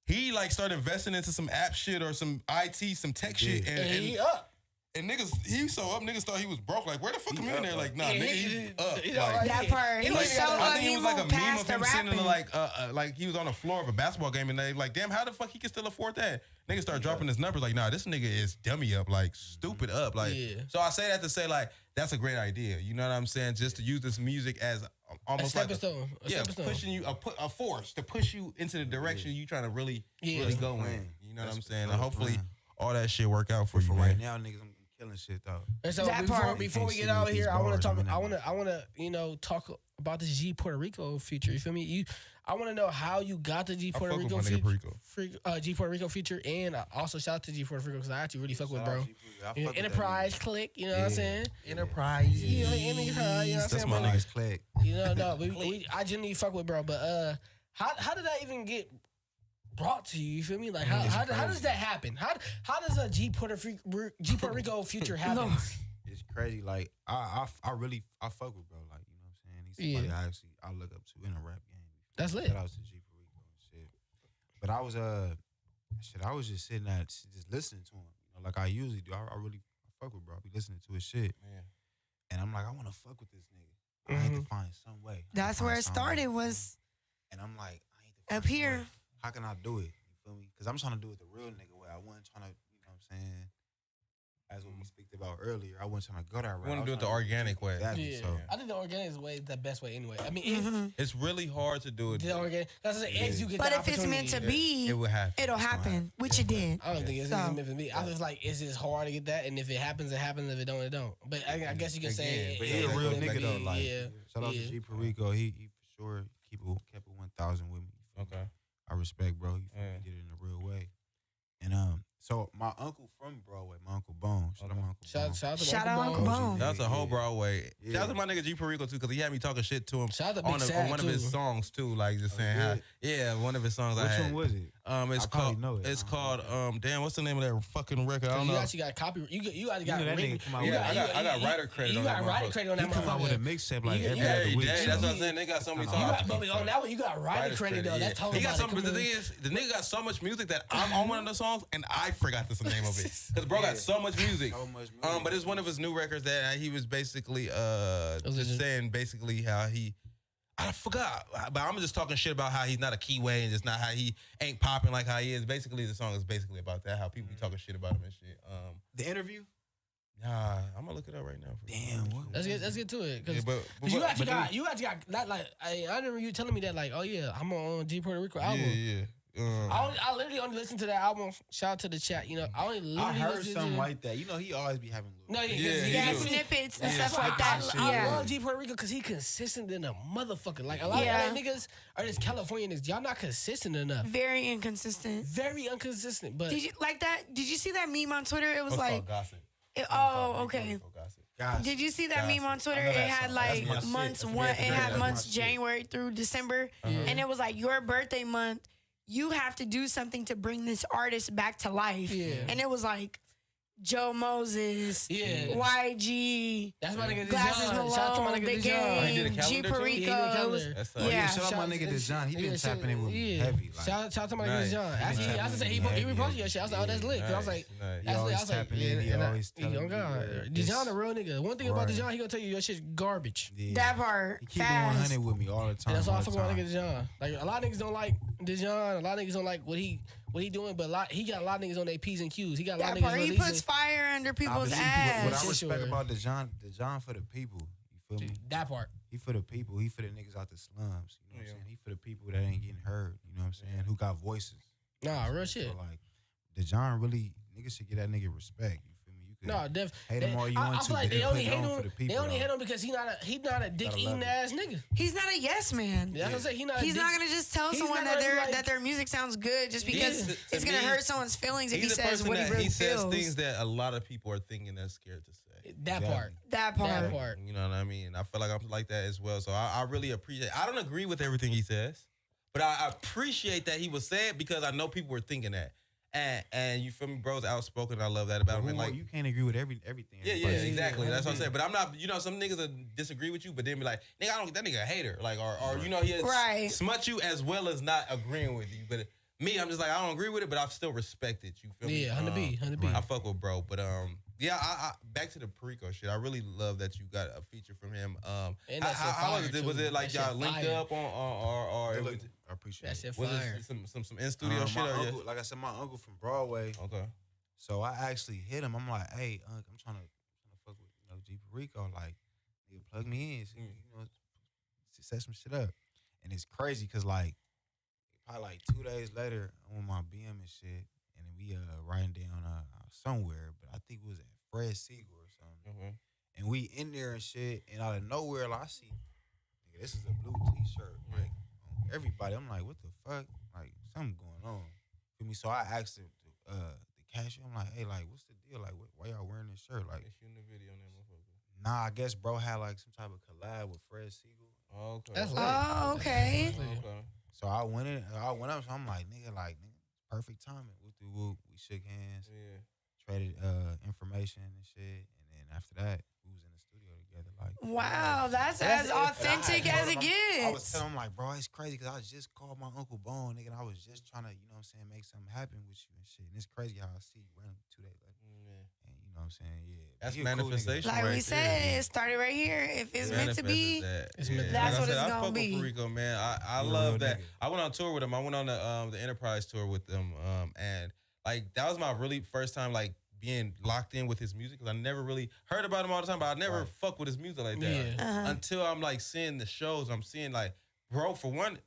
he like started investing into some app shit or some IT, some tech shit. And he up. And niggas, he so up, niggas thought he was broke. Like, where the fuck Chameleonaire? Like, nah, Yeah, nigga, he- he up. he- Like, That part. He Like, was so I up. think He it was like a moved meme past of the him sitting in rapping. like he was on the floor of a basketball game and they like, damn, how the fuck he can still afford that? Niggas start dropping his numbers like, nah, this nigga is dummy up, like stupid up, like. Yeah. So I say that to say like that's a great idea. You know what I'm saying? Just to use this music as A almost like stepping stone. A yeah, stepping stone. pushing you a force to push you into the direction you trying to really go in. You know what I'm saying? And hopefully all that shit work out for you, For man. right now, niggas, I'm killing shit, though. And so That before, part. before we You get can't out of see here, these I want to bars, talk. I mean, I want to talk about this G Puerto Rico feature. You feel me? I want to know how you got the G I Puerto fuck with Rico my nigga feature. Perico. G Puerto Rico feature, and also shout out to G Puerto Rico because I actually really fuck with Shout out bro. to you, I fuck You know, with that Enterprise click, you know what I'm Yeah. saying? Enterprise. You know, Enterprise, you know what I'm That's saying? my But, nigga. Nice click. you know, no, I genuinely fuck with bro. But how did that even get brought to you? You feel me? Like how does that happen? How does a G Puerto Rico future happen? It's crazy. Like I really fuck with bro. Like, you know what I'm saying? He's somebody I look up to in a rap game. That's lit. Shout out to G Perico and shit. But I was just sitting at just listening to him. You know, like I usually do. I really fuck with bro. I be listening to his shit. Yeah. And I'm like, I wanna fuck with this nigga. I need to find some way. That's where it started. Was And I'm like, I need to up find some here. way. How can I do it? You feel me? Because I'm trying to do it the real nigga way. I wasn't trying to, you know what I'm saying? As what we speak about earlier, I wasn't trying to go that route. wanna I do was it the trying to organic way. Exactly. Yeah. So I think the organic way is the best way anyway. I mean, It's really hard to do it. the organic. That's the eggs you get. But the if it's meant to opportunity. be, It would happen. it'll happen, which it did. I don't think it's So- meant for me. I just like it's just hard to get that, and if it happens, it happens. If it don't, it don't. But I guess you can say, but it- he a it's real meant to nigga though. be, Like, yeah, shout out to yeah. G Perico. He for sure kept it 1,000 with me. Okay. I respect bro. He Yeah. did it in a real way. And so my uncle from Broadway, my uncle Bone. Shout out my uncle Bone. Shout out Uncle Bone. That's a whole Broadway. Yeah. Shout out to my nigga G Perico too, because he had me talking shit to him Shout out to Big on Sad, one of his too. songs too, like just Oh, saying he how. did? Yeah, one of his songs Which I had. one was it? It's I probably called. know it. It's I don't called. know. Damn, what's the name of that fucking record? I don't You know. actually got copy. You actually got know that written. nigga come out you with- I got writer credit You on got that writer motherfucker. credit on He that come out with a motherfucker. mixtape like You- every you- other Every week. day. so- That's what I'm saying. They got so many Kinda songs. hard. But on that one, you got writer Writer's credit though. yeah. That's totally He got about some. to But the come thing in. is, the nigga got so much music that I'm on one of the songs and I forgot the name of it. Because bro got so much music. So much music. But it's one of his new records that he was basically Was it just just- saying basically how I forgot, but I'm just talking shit about how he's not a keyway and just not how he ain't popping like how he is. Basically, the song is basically about that, how people be talking shit about him and shit. The interview? Nah, I'm gonna look it up right now. Damn, what? Let's get to it. Cause, Yeah, but 'cause you actually then- got that like I remember you telling me that like, oh yeah, I'm on G Puerto Rico album. Yeah. I literally only listened to that album. Shout out to the chat. You know, I only literally I heard listened something to, like that. You know, he always be having little. No, Yeah, Yeah, do. snippets and Yeah, stuff like that. I Yeah. love G Puerto Rico because he consistent than a motherfucker. Like a lot Yeah. of LA niggas or this California niggas, y'all not consistent enough. Very inconsistent. Very inconsistent. But Did you like that? Did you see that meme on Twitter? It was What's like, called gossip. okay. Gossip. Guys, Did you see that Gossip. meme on Twitter? I know It that had song. like That's my shit. months That's one. my It shit. had That's months my shit. January through December, and it was like your birthday month. You have to do something to bring this artist back to life. Yeah. And it was like Joe Moses, Yeah. YG, that's my nigga Glasses Dijon. Shout out to my Malone, nigga The Dijon. Oh, he did a Game, G calendar too? Yeah, he did a Perico. It calendar. was- That's Yeah. shout out my nigga Dijon. He been tapping in with me heavy. Like, Shout out to my nigga Nice. Dijon. He been Actually, I was tapping say in he heavy, reposted yeah. your shit. I was like, oh, that's lit. Cause I was like, Nice. he that's always lit. I was like, tapping in. He and always he telling on me, God. this- Dijon a real nigga. One thing about Right. Dijon, he gonna tell you your shit's garbage. yeah. That part He keep it fast. 100 with me all the time. And that's all I all fuck the with my time. nigga Dijon. Like a lot of niggas don't like Dijon. A lot of niggas don't like what he doing, but he got a lot of niggas on their P's and Q's. He got a lot That of niggas part. He releasing puts fire under Nah, but people's see, ass. what I Shit, respect sure. about Dijon for the people. You feel me? that part. He for the people. He for the niggas out the slums. You know what I'm saying? He for the people that ain't getting heard. You know what I'm saying? Who got voices. Nah, real shit. So like, Dijon really, niggas should get that nigga respect. You feel me? You No, definitely. Hate him all you want I to, feel like but they then only put it hate on for the him. people, They only though. hate him because he not a dick eating ass nigga. He's not a yes man. Yeah, I say He's not gonna just tell he's someone not that gonna be like- that their music sounds good just because To it's gonna me, hurt someone's feelings if he He's a says person what he that really he says feels. things that a lot of people are thinking they're scared to say. That Exactly. part. That part. That part. You know what I mean? I feel like I'm like that as well. So I really appreciate. I don't agree with everything he says, but I appreciate that he was saying because I know people were thinking that. And you feel me, bro's outspoken. I love that about him. And like, you can't agree with everything. yeah, everybody exactly. says. That's what I'm saying. But I'm not. You know, some niggas will disagree with you, but then be like, nigga, I don't. That nigga a hater. Like, or you know, he Right. smut you as well as not agreeing with you. But me, I'm just like, I don't agree with it, but I still respect it. You feel me? Yeah, 100 100 I fuck with bro, but yeah, I back to the Perico shit. I really love that you got a feature from him. And that shit how was fire, it? Was too. it like That shit y'all linked fire. up on or it was, I appreciate That it. shit was fire. it some in studio shit? My Or uncle, like I said, my uncle from Broadway. Okay. So I actually hit him. I'm like, hey, Unc, I'm trying to fuck with G Perico. Like, nigga, plug me in. So, set some shit up. And it's crazy because like probably like 2 days later, I'm on my BM and shit, and then we riding down somewhere, but I think it was at Fred Siegel or something. Okay. And we in there and shit, and out of nowhere, like I see, nigga, this is a blue T-shirt, like on everybody. I'm like, what the fuck? Like something going on. Feel me? So I asked the cashier, I'm like, hey, like, what's the deal? Like, why y'all wearing this shirt? Like, They shooting the video on that motherfucker. nah, I guess bro had like some type of collab with Fred Siegel. Okay. That's lit. Oh, okay. Okay. So I went up, so I'm like, nigga, perfect timing. We shook hands, Yeah. traded information and shit, and then after that, we was in the studio together. Like, Wow, that's That's as it. authentic as it I was gets. telling him like, bro, it's crazy because I just called my Uncle Bone, nigga, and I was just trying to, make something happen with you and shit. And it's crazy how I see you running 2 days later. Yeah. And you know what I'm saying? Yeah. That's He a cool nigga. manifestation. Like we right said, there. it started right here. If it's meant to be, It's meant to be. That's Like I what said, it's I gonna fuck be. with Perico, man. I He a love real that. nigga. I went on tour with him. I went on the Enterprise tour with them, and like that was my really first time like being locked in with his music because I never really heard about him all the time, but I never fuck with his music like that Yeah. until I'm like seeing the shows. I'm seeing like, bro, for one,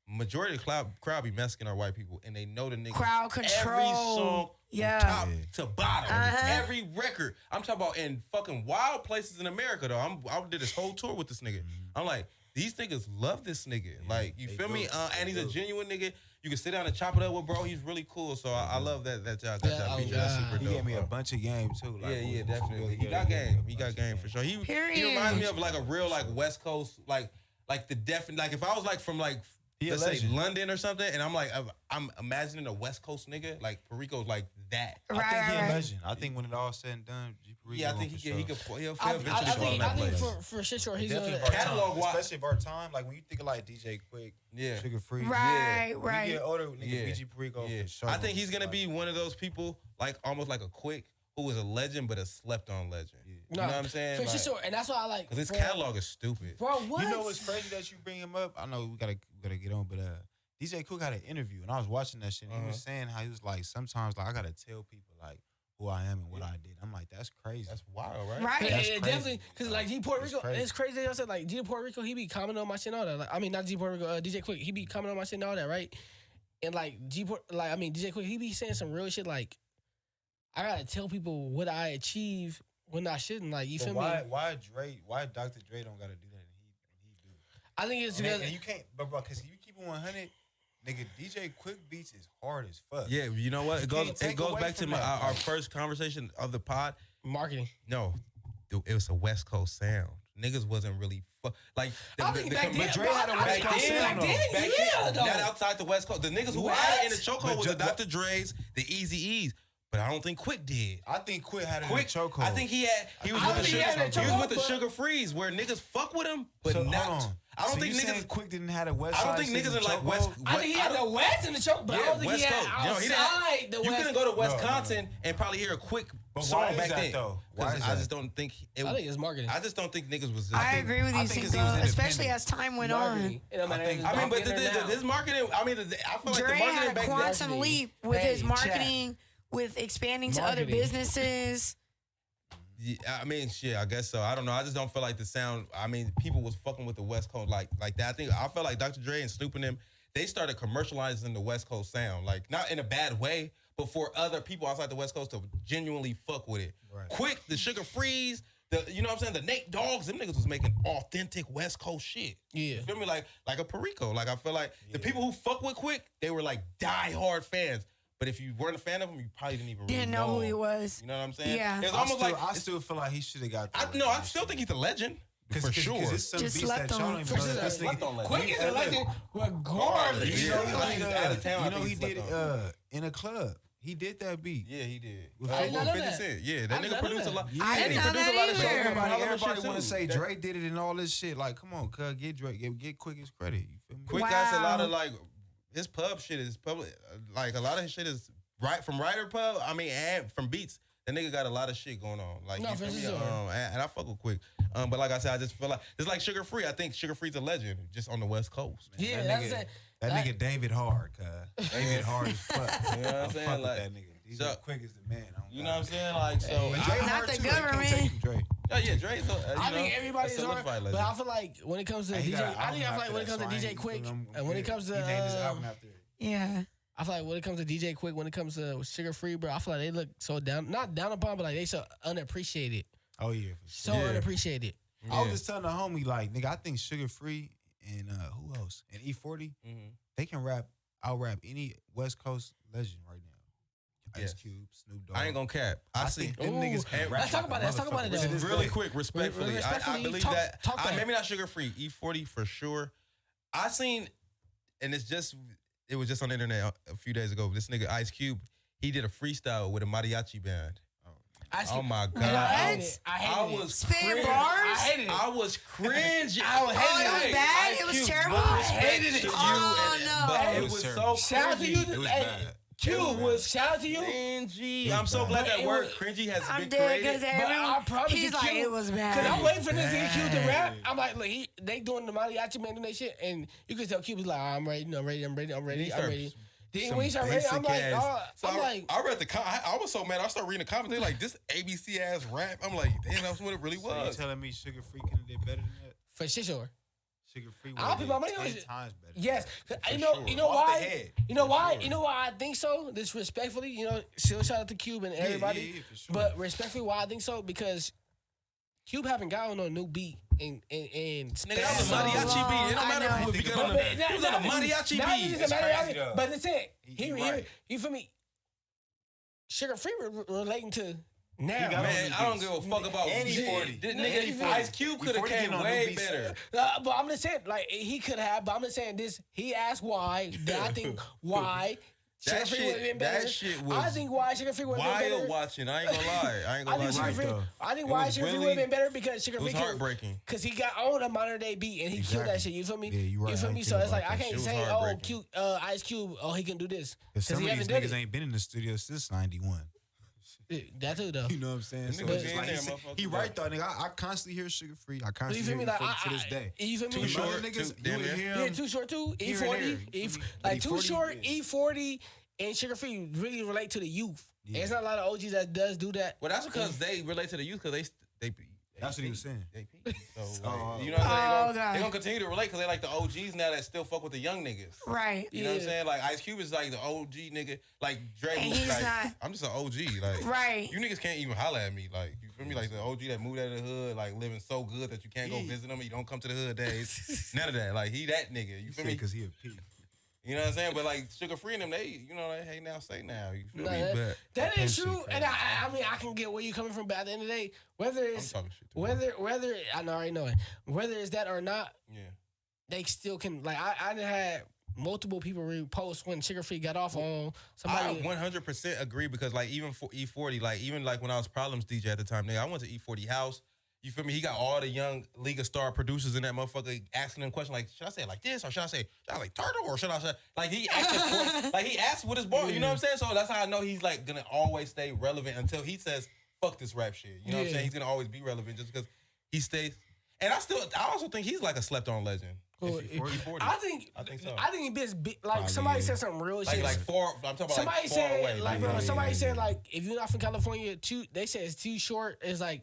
majority of the crowd be Mexican or white people, and they know the niggas. Crowd Every control. song, Yeah. top to bottom, Uh-huh. every record. I'm talking about in fucking wild places in America though. I did this whole tour with this nigga. I'm like, these niggas love this nigga. Like, you they feel me? do. And he's a They do. genuine nigga. You can sit down and chop it up with bro. He's really cool. So I love that y'all got Yeah, y'all oh, feature. That's God. super He dope. gave me a bro. bunch of game too. Like, Yeah, we definitely. He together, got gave me game. a He got bunch game of for sure. He Period. reminds me of like a real like West Coast like the definite like if I was like from like He a let's say legend. London or something, and I'm like I'm imagining a West Coast nigga like Perico's like that. I think he a Right. legend. I think when it all said and done, G Perico Yeah, I think for he sure. could he'll I eventually think, fall in I that think place. for shit short, he's Definitely gonna. of our time, Catalog wise- especially of our time. Like when you think of like DJ Quick, Yeah. Sugar Free, Right, When right. you get older, nigga, Yeah. BG Perico Yeah, for sure. I think he's gonna be one of those people like almost like a Quick who was a legend but a slept on legend. Yeah. You know what I'm saying? For shit short, and that's why I like. Because his bro, catalog is stupid. Bro, what? You know what's crazy that you bring him up? I know we gotta get on, but DJ Quick had an interview and I was watching that shit. And he was saying how he was like, sometimes like I gotta tell people like who I am and what I did. I'm like, that's crazy. That's wild, right? Right. Yeah, That's yeah, crazy. definitely, because like G Puerto It's Rico, crazy. it's crazy. That I said like G Puerto Rico, he be commenting on my shit and all that. Like, I mean, not G Puerto Rico, DJ Quick, he be commenting on my shit and all that, right? And like DJ Quick, he be saying some real shit. Like, I gotta tell people what I achieve when I shouldn't. Like, you But feel why me? why Dr. Dre don't gotta do that and he do? I think it's And, because and you can't, but bro, because if you keep it 100, nigga, DJ Quick beats is hard as fuck. Yeah, you know what? It can't goes take away back to from my that. our first conversation of the pod. marketing. No, it was a West Coast sound. Niggas wasn't really like I think back then, Dre bro, had a I West think Coast sound, back then, though. yeah, though. Not outside the West Coast. The niggas who What? had it in the chokehold But was the Dr. Dre's, the Easy E's, but I don't think Quick did. I think Quick had it Quick, in the chokehold. I think he was I with the think he had it in sugar. the He was with the chokehold, sugar freeze where niggas fuck with him, but So, not. hold on. I don't So think you niggas. saying Quick didn't have a West I don't Side think shit niggas in in like chokehold? West. I think he had the West in the choke, but I don't think West he had Coast. You know, he didn't- outside the West. You couldn't go to No, Wisconsin and probably hear a Quick But song why is back that, then. though? Why 'Cause is I that? just don't think it. I think it's marketing. I just don't think niggas was. I agree with I you, think 'cause he Cinco, was especially independent. as time went Marketing. on. It don't matter I if think- it's I mean, but marketing or now. this marketing. I mean, I feel like Dre the marketing had a back then. quantum Marketing. leap with his Hey, marketing, with expanding to other Marketing. businesses. Yeah, I mean, shit. I guess so. I don't know. I just don't feel like the sound. I mean, people was fucking with the West Coast like that. I felt like Dr. Dre and Snoop and them. They started commercializing the West Coast sound, like not in a bad way, before other people outside the West Coast to genuinely fuck with it. Right. Quick, the Sugar Freeze, you know what I'm saying? The Nate Dogs, them niggas was making authentic West Coast shit. Yeah. You feel me? Like a Perico. Like I feel like the people who fuck with Quick, they were like die-hard fans. But if you weren't a fan of him, you probably didn't even really know who he was. You know what I'm saying? Yeah. It's almost I still feel like he should have got that. I still think he's a legend. For sure. It's some Just beats slept that y'all on. don't even know. This nigga, Quick is a legend regardless. Yeah. You know, Like, he's out of town, you know I he think he did slept it in a club. He did that beat. Yeah, he did. With I didn't know 50 that. Cent. Yeah, I that didn't nigga know produced a that. lot. Yeah. I And he didn't know produced a lot of that shit. either. Everybody want to say Drake did it and all this shit. Like, come on, cuz, get Drake, get Quick his credit. You feel me? Quick got a lot Wow. of like his pub shit is public. Like a lot of his shit is right from writer pub. I mean, and from beats. That nigga got a lot of shit going on. Like, No, you for feel me? sure. And I fuck with Quick. But like I said, I just feel like it's like Sugar Free. I think Sugar Free's a legend just on the West Coast. Man. Yeah, That that's nigga- it. That nigga David Hard, cuz. David Hard as fuck. You know what I'm saying? Fuck with Like, that nigga. He's so- the quickest the man. you know what I'm saying? Like, so. But I- Drake Not hard the too. They can't government. take you, Drake. Yeah, Drake's. I think everybody's hard, solidified but legend. I feel like when it comes to And he DJ, got an I think album when it after comes to that, so I DJ ain't Quick, feeling and when it comes to he named his album after it. Yeah. I feel like when it comes to DJ Quick, when it comes to Sugar Free, bro, I feel like they look so not down upon, but like they so unappreciated, Oh yeah, for so sure. Yeah. unappreciated. I was just telling the homie, like, nigga, I think Sugar Free and who else? And E40, they can out rap any West Coast legend right now. Ice Yes. Cube, Snoop Dogg. I ain't gonna cap. I see. think them Ooh. niggas can rap. Let's talk like about a it. Let's talk about it, motherfucker. though. To this Really day. quick, respectfully, I Respectfully, believe talk that. that. Maybe not Sugar Free, E40 for sure. I seen, and it was just on the internet a few days ago. This nigga Ice Cube, he did a freestyle with a mariachi band. Oh my god! What? I hated it. was Spin cringing. bars? I hated it. I was cringing. I hated Oh, it was it. bad? Ice It was Cube, terrible? no I respect hated it. to you Oh, and- no. But It it was was terrible. so Shout out to you. cringy. It was Hey, bad. Q was shout out to you. Cringy. was I'm so bad. glad But that it word was- cringy has I'm been dead created. because But I promise he's you, like, Q, it was Cause I'm bad. waiting for this nigga Q to Bad. rap. I'm like, look, they doing the mariachi man doing that shit, and you can tell Q was like, I'm ready, I'm ready. I'm ready. Then when he started ready, I'm like, So I read the I was so mad. I started reading the comments. They like this ABC ass rap. I'm like, damn, that's what it really So you was. telling me Sugar Free could have did better than that? for sure. Sugar Free I'll put my money on 10 it. times better. Yes, For you sure. know Off the why? head. You know For why? sure. You know why I think so? Disrespectfully, still shout out to Cube and everybody. Yeah, for sure. But respectfully, why I think so? Because Cube haven't gotten on a new beat and Nigga, that was a So mariachi beat. It don't long. matter I know. if he got on a, he was on a mariachi beat. It's crazy, though. but it's it. He right. You feel me? Sugar Free relating to now. got on Man, new I don't beats. give a fuck about And shit. E40. This And nigga, E40. Ice Cube could have E40 came getting on new way beats. better. But I'm just saying, like he could have. But I'm just saying this. He asked why. I think why. That Sugar Free would have been better. that shit was I think why Sugar Free would have been wild better. watching. I ain't gonna lie. I ain't I gonna think lie. Sugar Free. though. I think It why was Sugar Free really- would have been better because Sugar It was Free heartbreaking. because he got on a modern day beat and he killed that shit. You feel me? Yeah, you right. You feel I me? ain't So think it's like about I that. can't It was say heartbreaking. Ice Cube he can do this Because some he of these haven't done niggas it. ain't been in the studio since 91. That too though. You know what I'm saying? Them So niggas it's in like there, he said- motherfucker. he right though, nigga. I constantly hear Sugar Free. I You constantly feel me? hear Like E40 to this day. you feel me? Too Them short, other niggas, too you damn would near. hear Yeah, them. Too Short too. here and E40, there, you feel me? like But Too E40, Short, yeah. E40, and Sugar Free really relate to the youth. Yeah. There's not a lot of OGs that does do that. Well, that's because they relate to the youth because they That's what he was saying. They peak. So, Oh. like, you know what I'm saying? God. They're gonna continue to relate because they like the OGs now that still fuck with the young niggas. Right. You know what I'm Yeah. saying? Like Ice Cube is like the OG nigga. Like Dre And was he's like, not. I'm just an OG. Like Right. you niggas can't even holler at me. Like you feel me? Like the OG that moved out of the hood, like living so good that you can't go Yeah. visit him. You don't come to the hood days. None of that. Like he that nigga. You feel me? Because he a P. You know what I'm saying? But like Sugar Free and them, they hey now say now. You feel No, me? But that That is shit true, crazy. and I mean I can get where you're coming from. But at the end of the day, whether I'm it's talking shit. Too. whether I already know it, whether it's that or not, Yeah. they still can. Like I done had multiple people repost when Sugar Free got off on I somebody. 100% agree because like even for E40, like even like when I was Problems DJ at the time, nigga, I went to E40 house. You feel me? He got all the young League of Star producers in that motherfucker asking them questions like, should I say it like this or should I say like turtle or should I say like he asked like he asked with his ball. You know what I'm saying? So that's how I know he's like gonna always stay relevant until he says fuck this rap shit. You know what I'm Yeah. saying? He's gonna always be relevant just because he stays. And I also think he's like a slept on legend. Cool. If E40. I think so. I think it's big. Like Probably, somebody yeah. said something real like shit. I'm talking about Somebody like far said, away. like, yeah, bro, yeah, somebody yeah, said, yeah. like, if you're not from California, they said it's too short. It's like,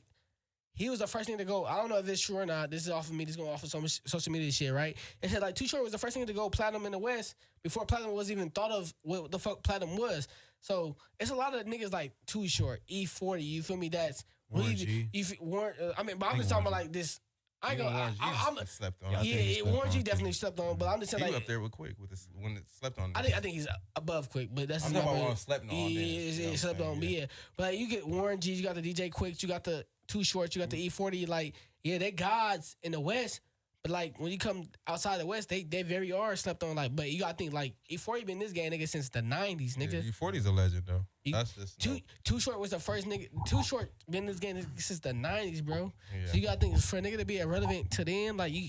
he was the first thing to go. I don't know if it's true or not. This is off of me. This is going off of some social media shit, right? It said, like, Too Short was the first thing to go platinum in the West before platinum was even thought of what the fuck platinum was. So it's a lot of niggas like Too Short, E40. You feel me? That's really. Warren, but I'm just talking about like this. I ain't gonna. I'm slept on. Yeah, Warren G definitely slept on, but I'm just saying he like up there with Quick with this when it slept on. I think he's above Quick, but that's I'm not talking about slept on. Yeah, slept on. Yeah, but like, you get Warren G, you got the DJ Quicks, you got the Too Short, you got the E40. Like, yeah, they gods in the West. But like when you come outside the West, they very are slept on. Like, but you gotta think like E40 been in this game nigga since the 90s, nigga. Yeah, E40's a legend though. That's just Too Short was the first nigga. Too Short been in this game since the 90s, bro. Yeah. So you gotta think for a nigga to be irrelevant to them, like you.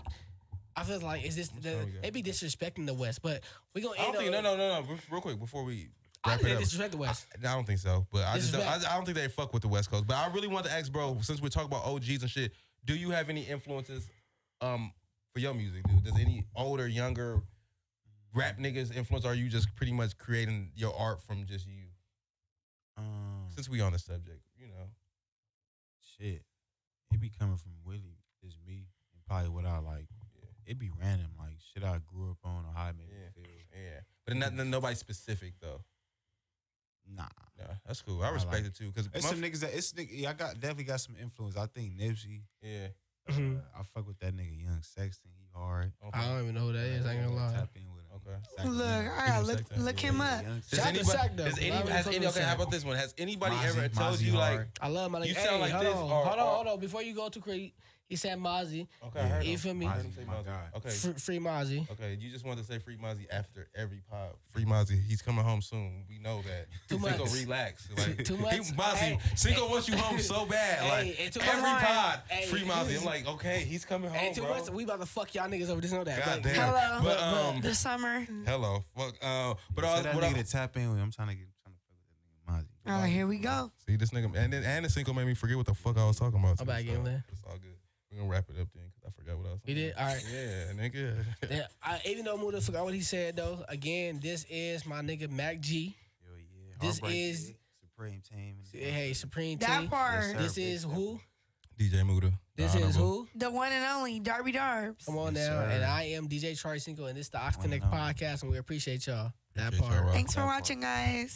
I feel like they be disrespecting the West, but we gonna. I don't think no. Real quick before we. I think they disrespect the West. I don't think so, but I don't think they fuck with the West Coast. But I really want to ask, bro, since we're talking about OGs and shit, do you have any influences for your music, dude? Does any older, younger rap niggas influence, or are you just pretty much creating your art from just you? Since we on the subject, you know. Shit. It be coming from Willie, just me, and probably what I like. Yeah. It be random, like shit I grew up on or how it made me feel. Yeah. But nobody specific, though. Nah. Yeah, that's cool. I respect it, too. Cause it's some niggas that, I definitely got some influence. I think Nipsey. Yeah. I fuck with that nigga Young Sexton. He hard. Okay. I don't even know who that is. I ain't gonna lie. Tap in with him. Okay. Look, I gotta look him up. How about this one? Has anybody ever told you like? I love my nigga. You sound like this. Hold on. Before you go to Creed, he said Mozzie. Okay, I heard him. You feel me? Okay. Free Mozzie. Okay, you just wanted to say Free Mozzie after every pod. Free Mozzie, he's coming home soon. We know that. Too much. Cinco, relax. Like, too much. Mozzie, Cinco wants you home so bad. Like every pod, Free Mozzie. I'm like, okay, he's coming home, too bro. much. We about to fuck y'all niggas over this and that. God damn. Hello. But this summer. Hello. Fuck. But that nigga to tap in with. I'm trying to fuck with that nigga Mozzie. Oh, here we go. See this nigga, and the Cinco made me forget what the fuck I was talking about. I'm back in there. It's all good. We're gonna wrap it up then, because I forgot what I was saying. You did? All right. Yeah, nigga. Yeah, even though Muda forgot what he said, though, again, this is my nigga Mac G. Hell yeah. This is... Supreme Team. Hey, Supreme That Team. part. Yes, This is who? DJ Muda. This is who? The one and only Darby Darbs. Come on Yes, now. sir. And I am DJ Charlie Cinco, and this is the Ox Connect podcast, and we appreciate y'all. That Appreciate part. y'all. Thanks for watching, guys.